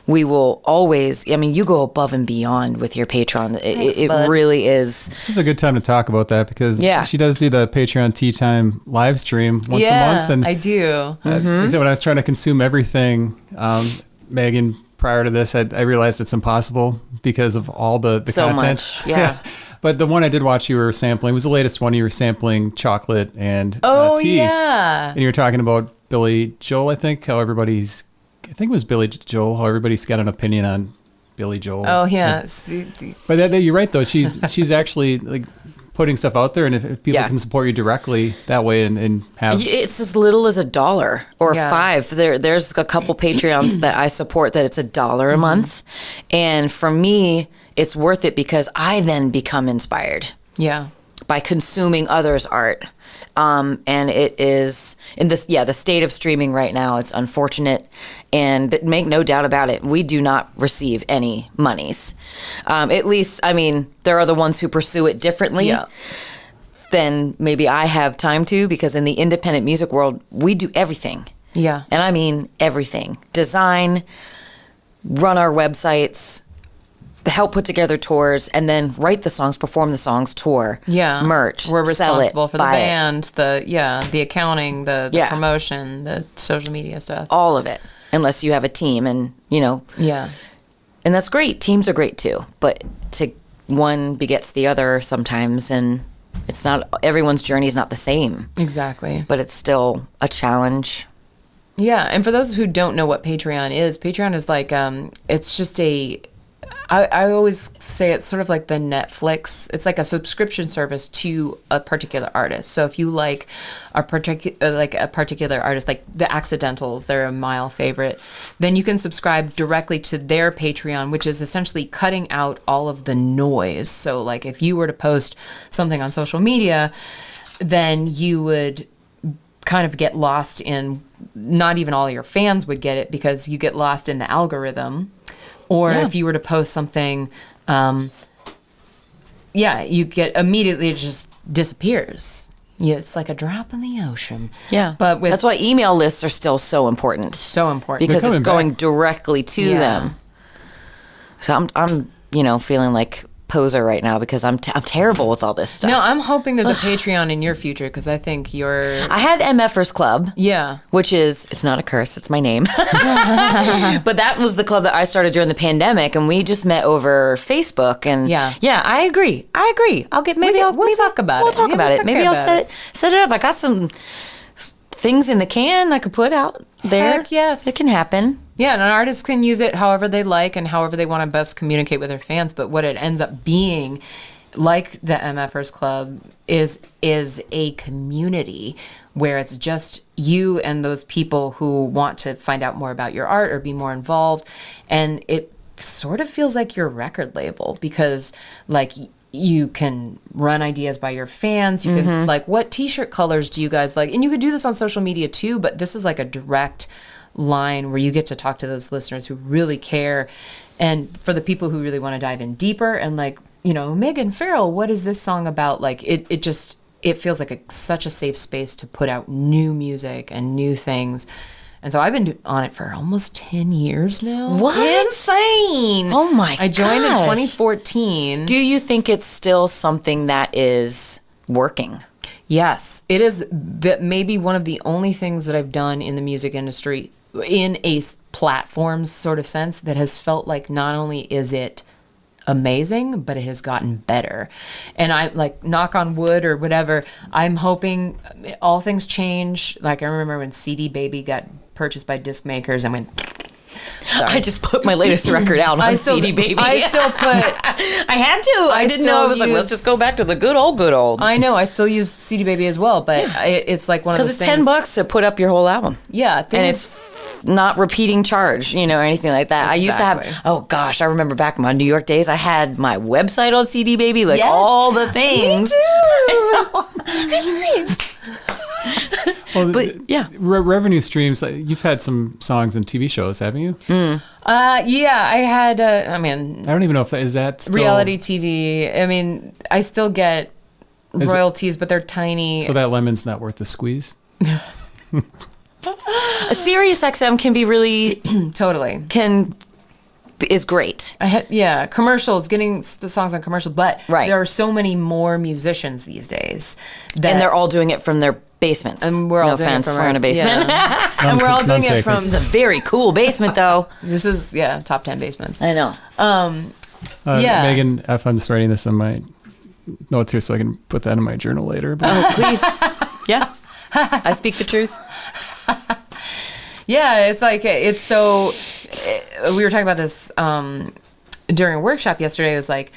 we will always. I mean, you go above and beyond with your Patreon. It bud. really is. This is a good time to talk about that because Yeah. she does do the Patreon Tea Time live stream once a month. And I do. so when I was trying to consume everything, Meaghan, prior to this, I realized it's impossible because of all the So content. much, yeah. But the one I did watch you were sampling was the latest one. You were sampling chocolate and tea. Yeah. And you were talking about Billy Joel, I think, I think it was Billy Joel, how everybody's got an opinion on Billy Joel. Oh yeah. But you're right, though. She's actually like putting stuff out there. And if people Yeah. can support you directly that way and have... It's as little as $1 or Yeah. $5. There's a couple Patreons that I support that it's $1 a month, and for me, it's worth it because I then become inspired Yeah. by consuming others' art. And it is in this, the state of streaming right now. It's unfortunate, and make no doubt about it, we do not receive any monies. At least, I mean, there are the ones who pursue it differently Yeah. than maybe I have time to, because in the independent music world, we do everything. Yeah. And I mean everything. Design, run our websites, help put together tours, and then write the songs, perform the songs, tour, Yeah. merch, We're sell it, responsible for the buy it. band, the accounting, the Yeah. promotion, the social media stuff. All of it, unless you have a team, and Yeah. and that's great. Teams are great too, but one begets the other sometimes, and it's not everyone's journey is not the same, Exactly. but it's still a challenge. Yeah, and for those who don't know what Patreon is like it's just I always say it's sort of like the Netflix. It's like a subscription service to a particular artist. So if you like a particular artist, like the Accidentals, they're a mile favorite, then you can subscribe directly to their Patreon, which is essentially cutting out all of the noise. So like if you were to post something on social media, then you would kind of get lost in, not even all your fans would get it because you get lost in the algorithm. Or if you were to post something, you get immediately, it just disappears. Yeah, it's like a drop in the ocean. Yeah, But that's why email lists are still so important. So important. Because They're it's coming going back. directly to Yeah. them. So I'm feeling like poser right now because I'm terrible with all this stuff. No, I'm hoping there's a Patreon in your future because I think you're... I had MFers Club. Yeah. Which is, it's not a curse, it's my name. But that was the club that I started during the pandemic, and we just met over Facebook. And Yeah. I agree. I'll get, We'll talk about We'll it. talk Yeah, about we'll it. talk Maybe I'll about set it up. I got some things in the can I could put out there. Heck yes. It can happen. Yeah, and an artist can use it however they like and however they want to best communicate with their fans. But what it ends up being, like the MFers Club, is a community where it's just you and those people who want to find out more about your art or be more involved. And it sort of feels like your record label because, like, you can run ideas by your fans. You can, like, what T-shirt colors do you guys like? And you could do this on social media too, but this is like a direct line where you get to talk to those listeners who really care. And for the people who really want to dive in deeper and like, Meaghan Farrell, what is this song about? Like it feels like such a safe space to put out new music and new things. And so I've been on it for almost 10 years now. What? Insane. Oh my I joined in gosh. 2014. Do you think it's still something that is working? Yes, it is. That maybe one of the only things that I've done in the music industry in a platform sort of sense that has felt like not only is it amazing, but it has gotten better. And I like, knock on wood or whatever, I'm hoping all things change. Like I remember when CD Baby got purchased by disc makers and went, sorry. I just put my latest record out on CD Baby. I still put, I had to. I didn't know. I was like, let's just go back to the good old. I know. I still use CD Baby as well, but it's like one of those things. Because it's $10 to put up your whole album. Yeah. And it's not repeating charge, or anything like that. Exactly. I used to have, oh gosh, I remember back in my New York days, I had my website on CD Baby, like all the things. Me too. Well, but yeah, revenue streams. You've had some songs and TV shows, haven't you? Yeah, I had. I don't even know if is that still... reality TV. I mean, I still get royalties, but they're tiny. So that lemon's not worth the squeeze. Sirius XM can be really totally is great. Commercials, getting the songs on commercials, but there are so many more musicians these days, and they're all doing it from their basements. And we're all doing it from we're in a basement. Yeah. And we're all doing it from. It's a very cool basement, though. This is top 10 basements. I know. Meaghan, if I'm just writing this in my notes here, so I can put that in my journal later. But. Oh, please. Yeah, I speak the truth. Yeah, it's like it's so. We were talking about this during a workshop yesterday. It was like,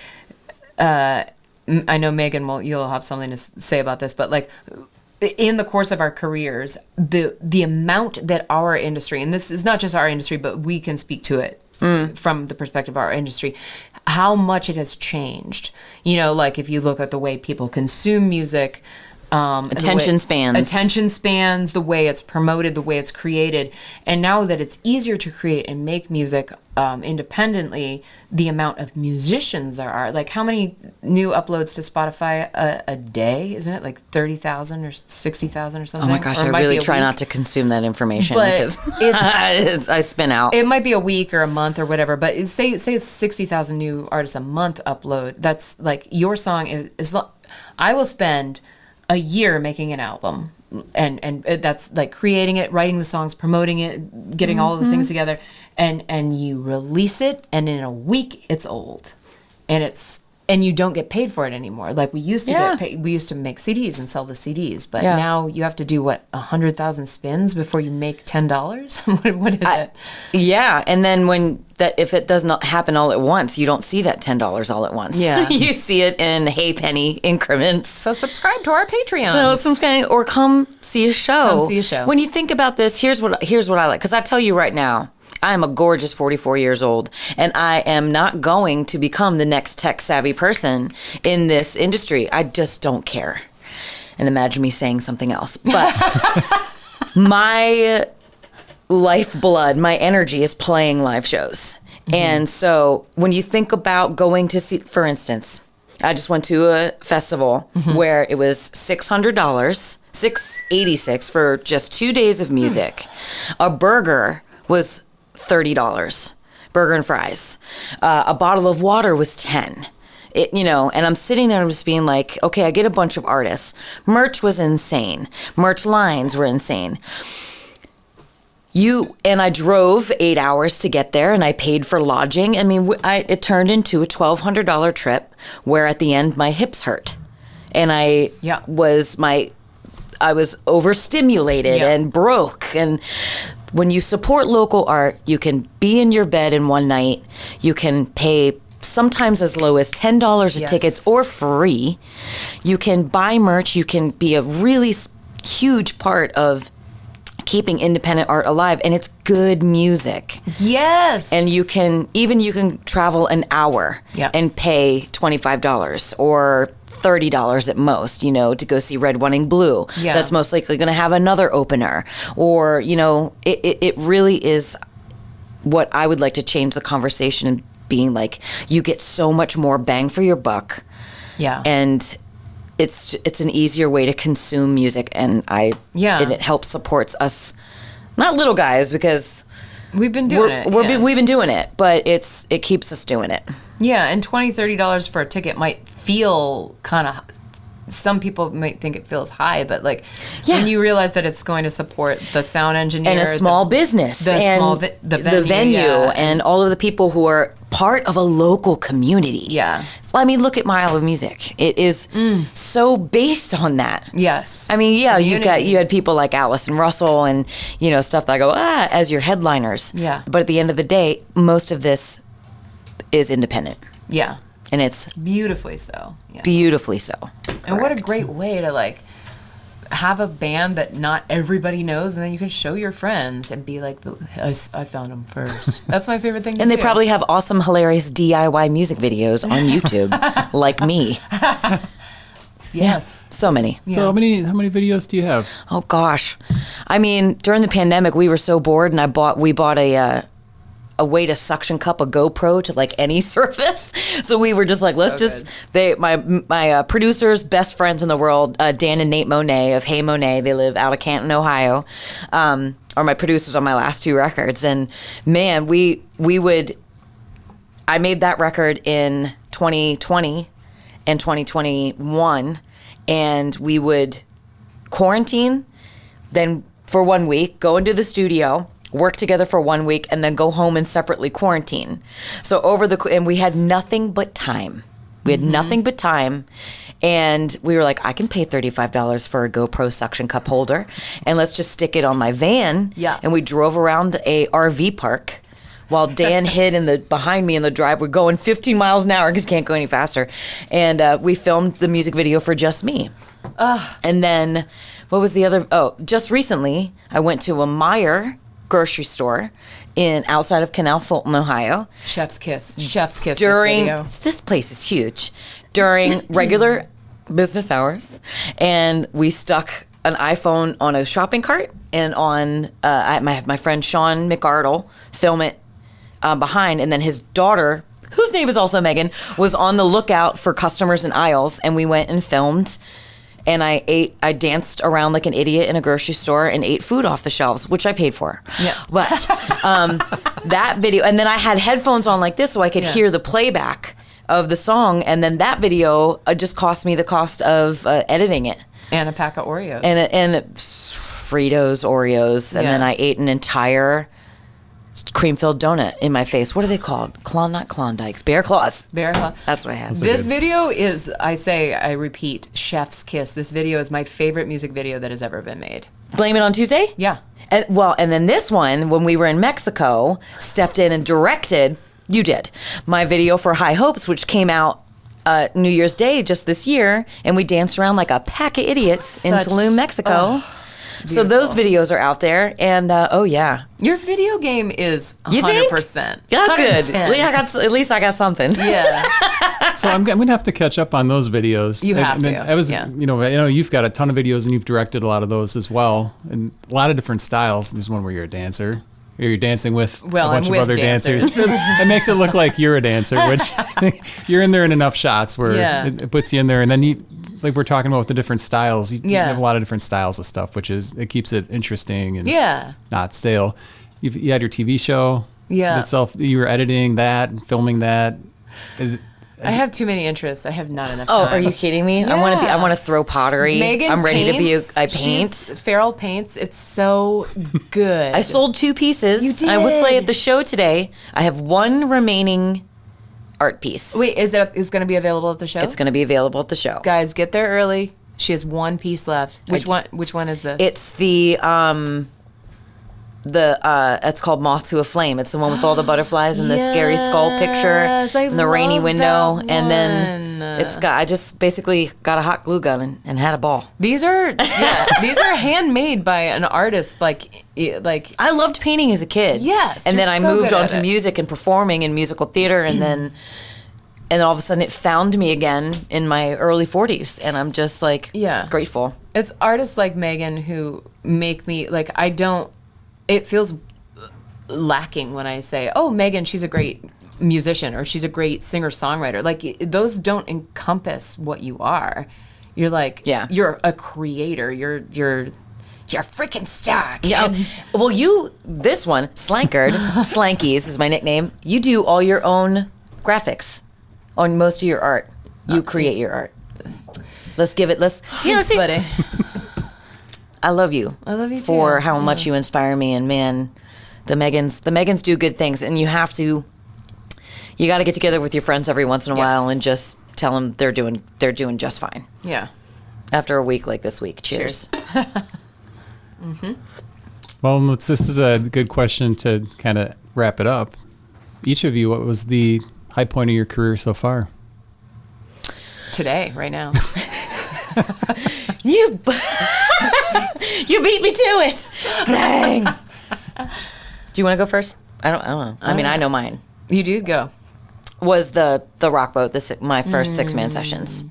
I know Meaghan, you'll have something to say about this, but like in the course of our careers, the amount that our industry, and this is not just our industry, but we can speak to it from the perspective of our industry, how much it has changed. Like if you look at the way people consume music. Attention spans, the way it's promoted, the way it's created. And now that it's easier to create and make music independently, the amount of musicians there are, like how many new uploads to Spotify a day? Isn't it like 30,000 or 60,000 or something? Oh my gosh, I really try not to consume that information because I spin out. It might be a week or a month or whatever, but say it's 60,000 new artists a month upload. That's like your song is I will spend a year making an album, and that's like creating it, writing the songs, promoting it, getting all of the things together, and you release it, and in a week it's old, and you don't get paid for it anymore. Like we used to get paid. We used to make CDs and sell the CDs, but now you have to do 100,000 spins before you make $10. What is it? Yeah, and then if it does not happen all at once, you don't see that $10 all at once. Yeah, you see it in penny increments. So subscribe to our Patreon. Or come see a show. Come see a show. When you think about this, here's what I like, because I tell you right now, I am a gorgeous 44 years old, and I am not going to become the next tech-savvy person in this industry. I just don't care. And imagine me saying something else. But my lifeblood, my energy is playing live shows. Mm-hmm. And so when you think about going to see, for instance, I just went to a festival where it was $600, $686 for just 2 days of music. A burger was $30, burger and fries. A bottle of water was $10. And I'm sitting there and I'm just being like, okay, I get a bunch of artists. Merch was insane. Merch lines were insane. I drove 8 hours to get there, and I paid for lodging. I mean, it turned into a $1,200 trip where at the end my hips hurt, and I was overstimulated and broke. And when you support local art, you can be in your bed in one night. You can pay sometimes as low as $10 of tickets or free. You can buy merch. You can be a really huge part of keeping independent art alive, and it's good music. Yes. And you can travel an hour and pay $25 or $30 at most, to go see Red, White, and Blue. Yeah. That's most likely going to have another opener. Or, it really is what I would like to change the conversation and being like, you get so much more bang for your buck. Yeah. And it's an easier way to consume music, and it helps supports us, not little guys, because we've been doing it. We've been doing it, but it keeps us doing it. Yeah, and $20-$30 for a ticket might feel kind of. Some people might think it feels high, but when you realize that it's going to support the sound engineer and a small business, and the venue, and all of the people who are part of a local community. Yeah. Well, I mean, look at Mile of Music. It is so based on that. Yes. I mean, you had people like Allison Russell and stuff that go as your headliners. Yeah. But at the end of the day, most of this is independent. Yeah. And it's beautifully so. Yeah. Beautifully so. And what a great way to have a band that not everybody knows, and then you can show your friends and be like, I found them first. That's my favorite thing to And do. they probably have awesome, hilarious DIY music videos on YouTube, like me. Yes. Yeah, so many. So how many videos do you have? Oh gosh, I mean, during the pandemic, we were so bored, and we bought a way to suction cup a GoPro to any surface. So we were just like, my producers, best friends in the world, Dan and Nate Monet of Hey Monet, they live out of Canton, Ohio, are my producers on my last 2 records. And man, I made that record in 2020 and 2021, and we would quarantine, then for 1 week, go into the studio, work together for 1 week, and then go home and separately quarantine. So and we had nothing but time. We had nothing but time, and we were like, I can pay $35 for a GoPro suction cup holder, and let's just stick it on my van. Yeah. And we drove around a RV park while Dan hid behind me in the driveway, going 15 miles an hour because can't go any faster. And we filmed the music video for Just Me. And then, what was the other? Oh, just recently, I went to a Meijer grocery store outside of Canal Fulton, Ohio. Chef's kiss. Chef's kiss. This place is huge. During regular business hours, and we stuck an iPhone on a shopping cart, and on my friend Sean McArdle film it behind, and then his daughter, whose name is also Megan, was on the lookout for customers in aisles, and we went and filmed. And I danced around like an idiot in a grocery store and ate food off the shelves, which I paid for. Yeah. But that video, and then I had headphones on like this so I could hear the playback of the song. And then that video just cost me the cost of editing it. And a pack of Oreos. And Fritos, Oreos. And then I ate an entire cream-filled donut in my face. What are they called? Not Klondikes. Bear Claws. Bear Claw. That's what I had. This video is, I repeat, Chef's Kiss. This video is my favorite music video that has ever been made. Blame It on Tuesday? Yeah. And then this one, when we were in Mexico, stepped in and directed, you did, my video for High Hopes, which came out New Year's Day just this year, and we danced around like a pack of idiots in Tulum, Mexico. So those videos are out there, and your video game is 100%. You think? Yeah, good. At least I got something. Yeah. So I'm gonna have to catch up on those videos. You have to. I was, you've got a ton of videos, and you've directed a lot of those as well, and a lot of different styles. There's one where you're a dancer. You're dancing with a bunch of other dancers. It makes it look like you're a dancer, which you're in there in enough shots where it puts you in there, and then like we're talking about with the different styles, you have a lot of different styles of stuff, it keeps it interesting and not stale. You had your TV show itself. You were editing that and filming that. I have too many interests. I have not enough time. Oh, are you kidding me? Yeah. I want to throw pottery. Megan I'm ready paints. to be. I paint. Farrell paints. It's so good. I sold 2 pieces. You did. I will say at the show today, I have 1 remaining art piece. Wait, is going to be available at the show? It's going to be available at the show. Guys, get there early. She has 1 piece left. Which one is this? It's the it's called Moth to a Flame. It's the one with all the butterflies and the scary skull picture and the rainy window, and then and I just basically got a hot glue gun and had a ball. these are handmade by an artist. Like I loved painting as a kid. Yes, and you're then I so moved good on at to it. music and performing in musical theater, and then all of a sudden it found me again in my early 40s, and I'm just like grateful. It's artists like Meaghan who make me like it feels lacking when I say, oh, Meaghan, she's a great musician or she's a great singer-songwriter. Like those don't encompass what you are. You're like, you're a creator. You're a freaking star. Kid. Yeah. Well, this one, Slankard, Slankies is my nickname. You do all your own graphics on most of your art. You create your art. Let's see. Buddy. I love you. I love you for too. how much you inspire me. And man, the Meaghans do good things, and you got to get together with your friends every once in a while and just tell them they're doing just fine. Yeah. After a week like this week. Cheers. Well, this is a good question to kind of wrap it up. Each of you, what was the high point of your career so far? Today, right now. You beat me to it. Dang. Do you want to go first? I don't know. I mean, I know mine. You do go. Was the Rock Boat, my first 6-man sessions.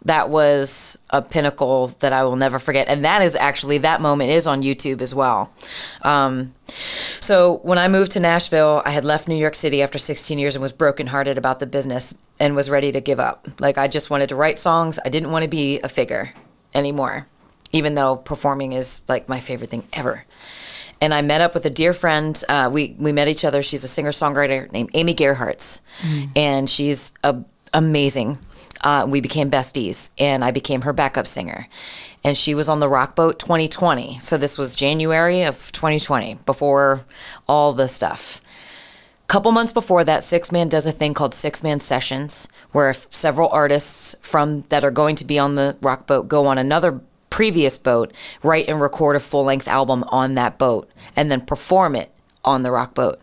That was a pinnacle that I will never forget. And that moment is on YouTube as well. So when I moved to Nashville, I had left New York City after 16 years and was brokenhearted about the business and was ready to give up. Like, I just wanted to write songs. I didn't want to be a figure anymore, even though performing is like my favorite thing ever. And I met up with a dear friend. We met each other. She's a singer-songwriter named Amy Gerhartz, and she's amazing. We became besties, and I became her backup singer. And she was on the Rock Boat 2020. So this was January of 2020, before all the stuff. Couple months before that, 6-Man does a thing called 6-Man Sessions, where several artists that are going to be on the Rock Boat go on another previous boat, write and record a full-length album on that boat, and then perform it on the Rock Boat.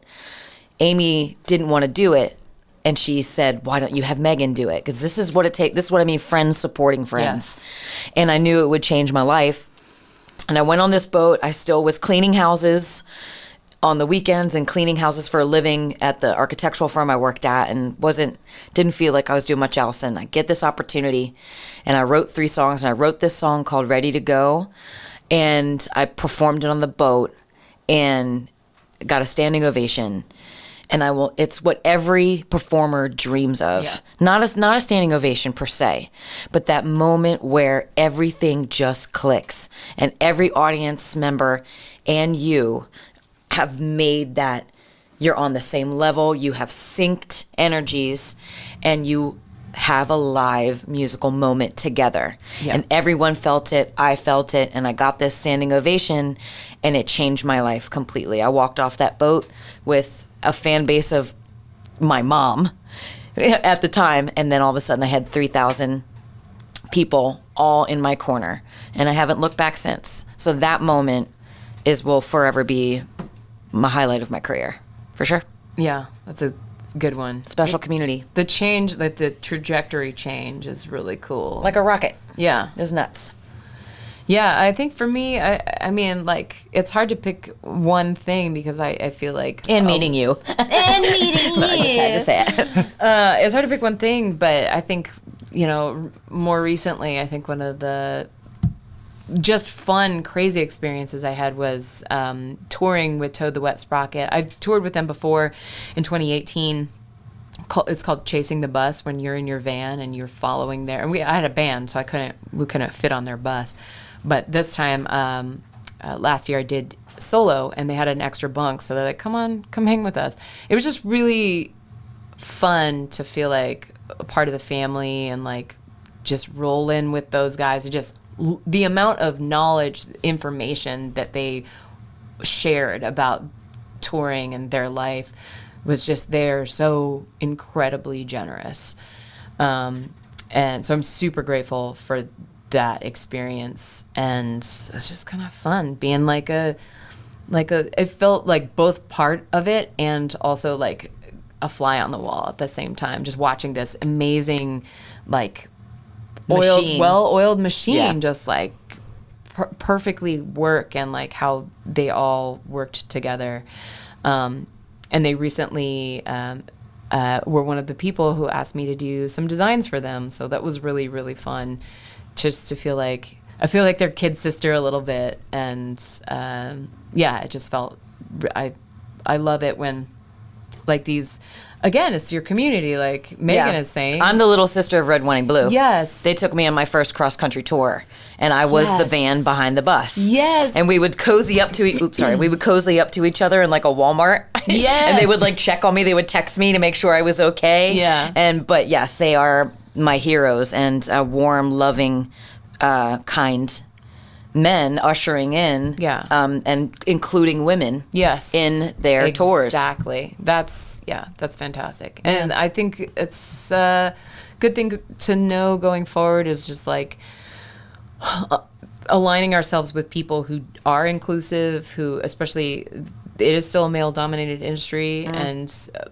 Amy didn't want to do it, and she said, why don't you have Meaghan do it? Because this is what it takes. This is what I mean, friends supporting friends. Yes. And I knew it would change my life. And I went on this boat. I still was cleaning houses on the weekends and cleaning houses for a living at the architectural firm I worked at, and didn't feel like I was doing much else. And I get this opportunity, and I wrote 3 songs, and I wrote this song called Ready to Go, and I performed it on the boat and got a standing ovation. And it's what every performer dreams of. Yeah. Not a standing ovation per se, but that moment where everything just clicks and every audience member and you have made that you're on the same level, you have synced energies, and you have a live musical moment together. Yeah. And everyone felt it, I felt it, and I got this standing ovation, and it changed my life completely. I walked off that boat with a fan base of my mom at the time, and then all of a sudden I had 3,000 people all in my corner, and I haven't looked back since. So that moment will forever be my highlight of my career, for sure. Yeah, that's a good one. Special community. The change, like the trajectory change, is really cool. Like a rocket. Yeah. It was nuts. Yeah, I think for me, I mean, like, it's hard to pick one thing because I feel like... And meeting you. And meeting you. Sorry, I just had to say it. It's hard to pick one thing, but I think, more recently, I think one of the just fun, crazy experiences I had was touring with Toad the Wet Sprocket. I've toured with them before in 2018. It's called Chasing the Bus, when you're in your van and you're following their... And I had a band, so we couldn't fit on their bus. But this time, last year I did solo, and they had an extra bunk, so they're like, come hang with us. It was just really fun to feel like a part of the family and like just roll in with those guys. And just the amount of knowledge, information that they shared about touring and their life was just there, so incredibly generous. And so I'm super grateful for that experience, and it's just kind of fun being it felt like both part of it and also like a fly on the wall at the same time, just watching this amazing like well-oiled machine, Yeah. just like perfectly work, and like how they all worked together. And they recently were one of the people who asked me to do some designs for them. So that was really, really fun, just to feel like their kid sister a little bit. And it just felt, I love it when like these, again, it's your community, like Megan is saying. I'm the little sister of Red, White, and Blue. Yes. They took me on my first cross-country tour, and I was the Yes. van behind the bus. Yes. And we would cozy up to each other in like a Walmart. Yes. And they would like check on me. They would text me to make sure I was okay. Yeah. But yes, they are my heroes, and warm, loving, kind men ushering in, and including women, Yes. in their tours. Exactly. That's fantastic. And I think it's a good thing to know going forward is just like aligning ourselves with people who are inclusive, who, especially, it is still a male dominated industry, and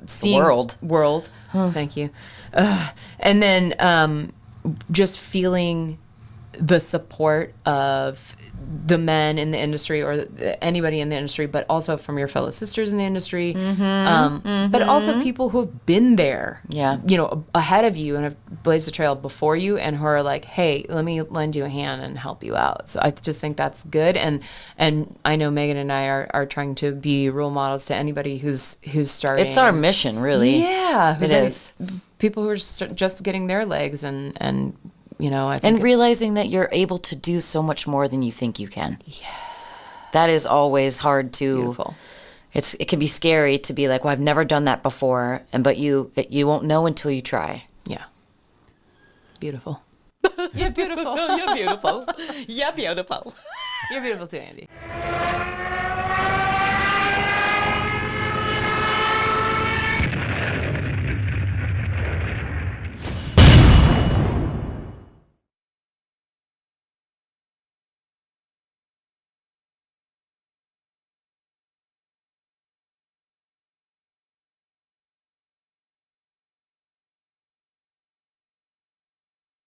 seeing world. Thank you. And then just feeling the support of the men in the industry, or anybody in the industry, but also from your fellow sisters in the industry, but also people who have been there, ahead of you and have blazed the trail before you, and who are like, hey, let me lend you a hand and help you out. So I just think that's good, and I know Megan and I are trying to be role models to anybody who's starting. It's our mission, really. Yeah, It is. People who are just getting their legs, and I think And realizing that you're able to do so much more than you think you can. Yeah. That is always hard to. Beautiful. It can be scary to be like, well, I've never done that before, but you won't know until you try. Yeah. Beautiful. You're beautiful. You're beautiful. You're beautiful. You're beautiful too, Andy.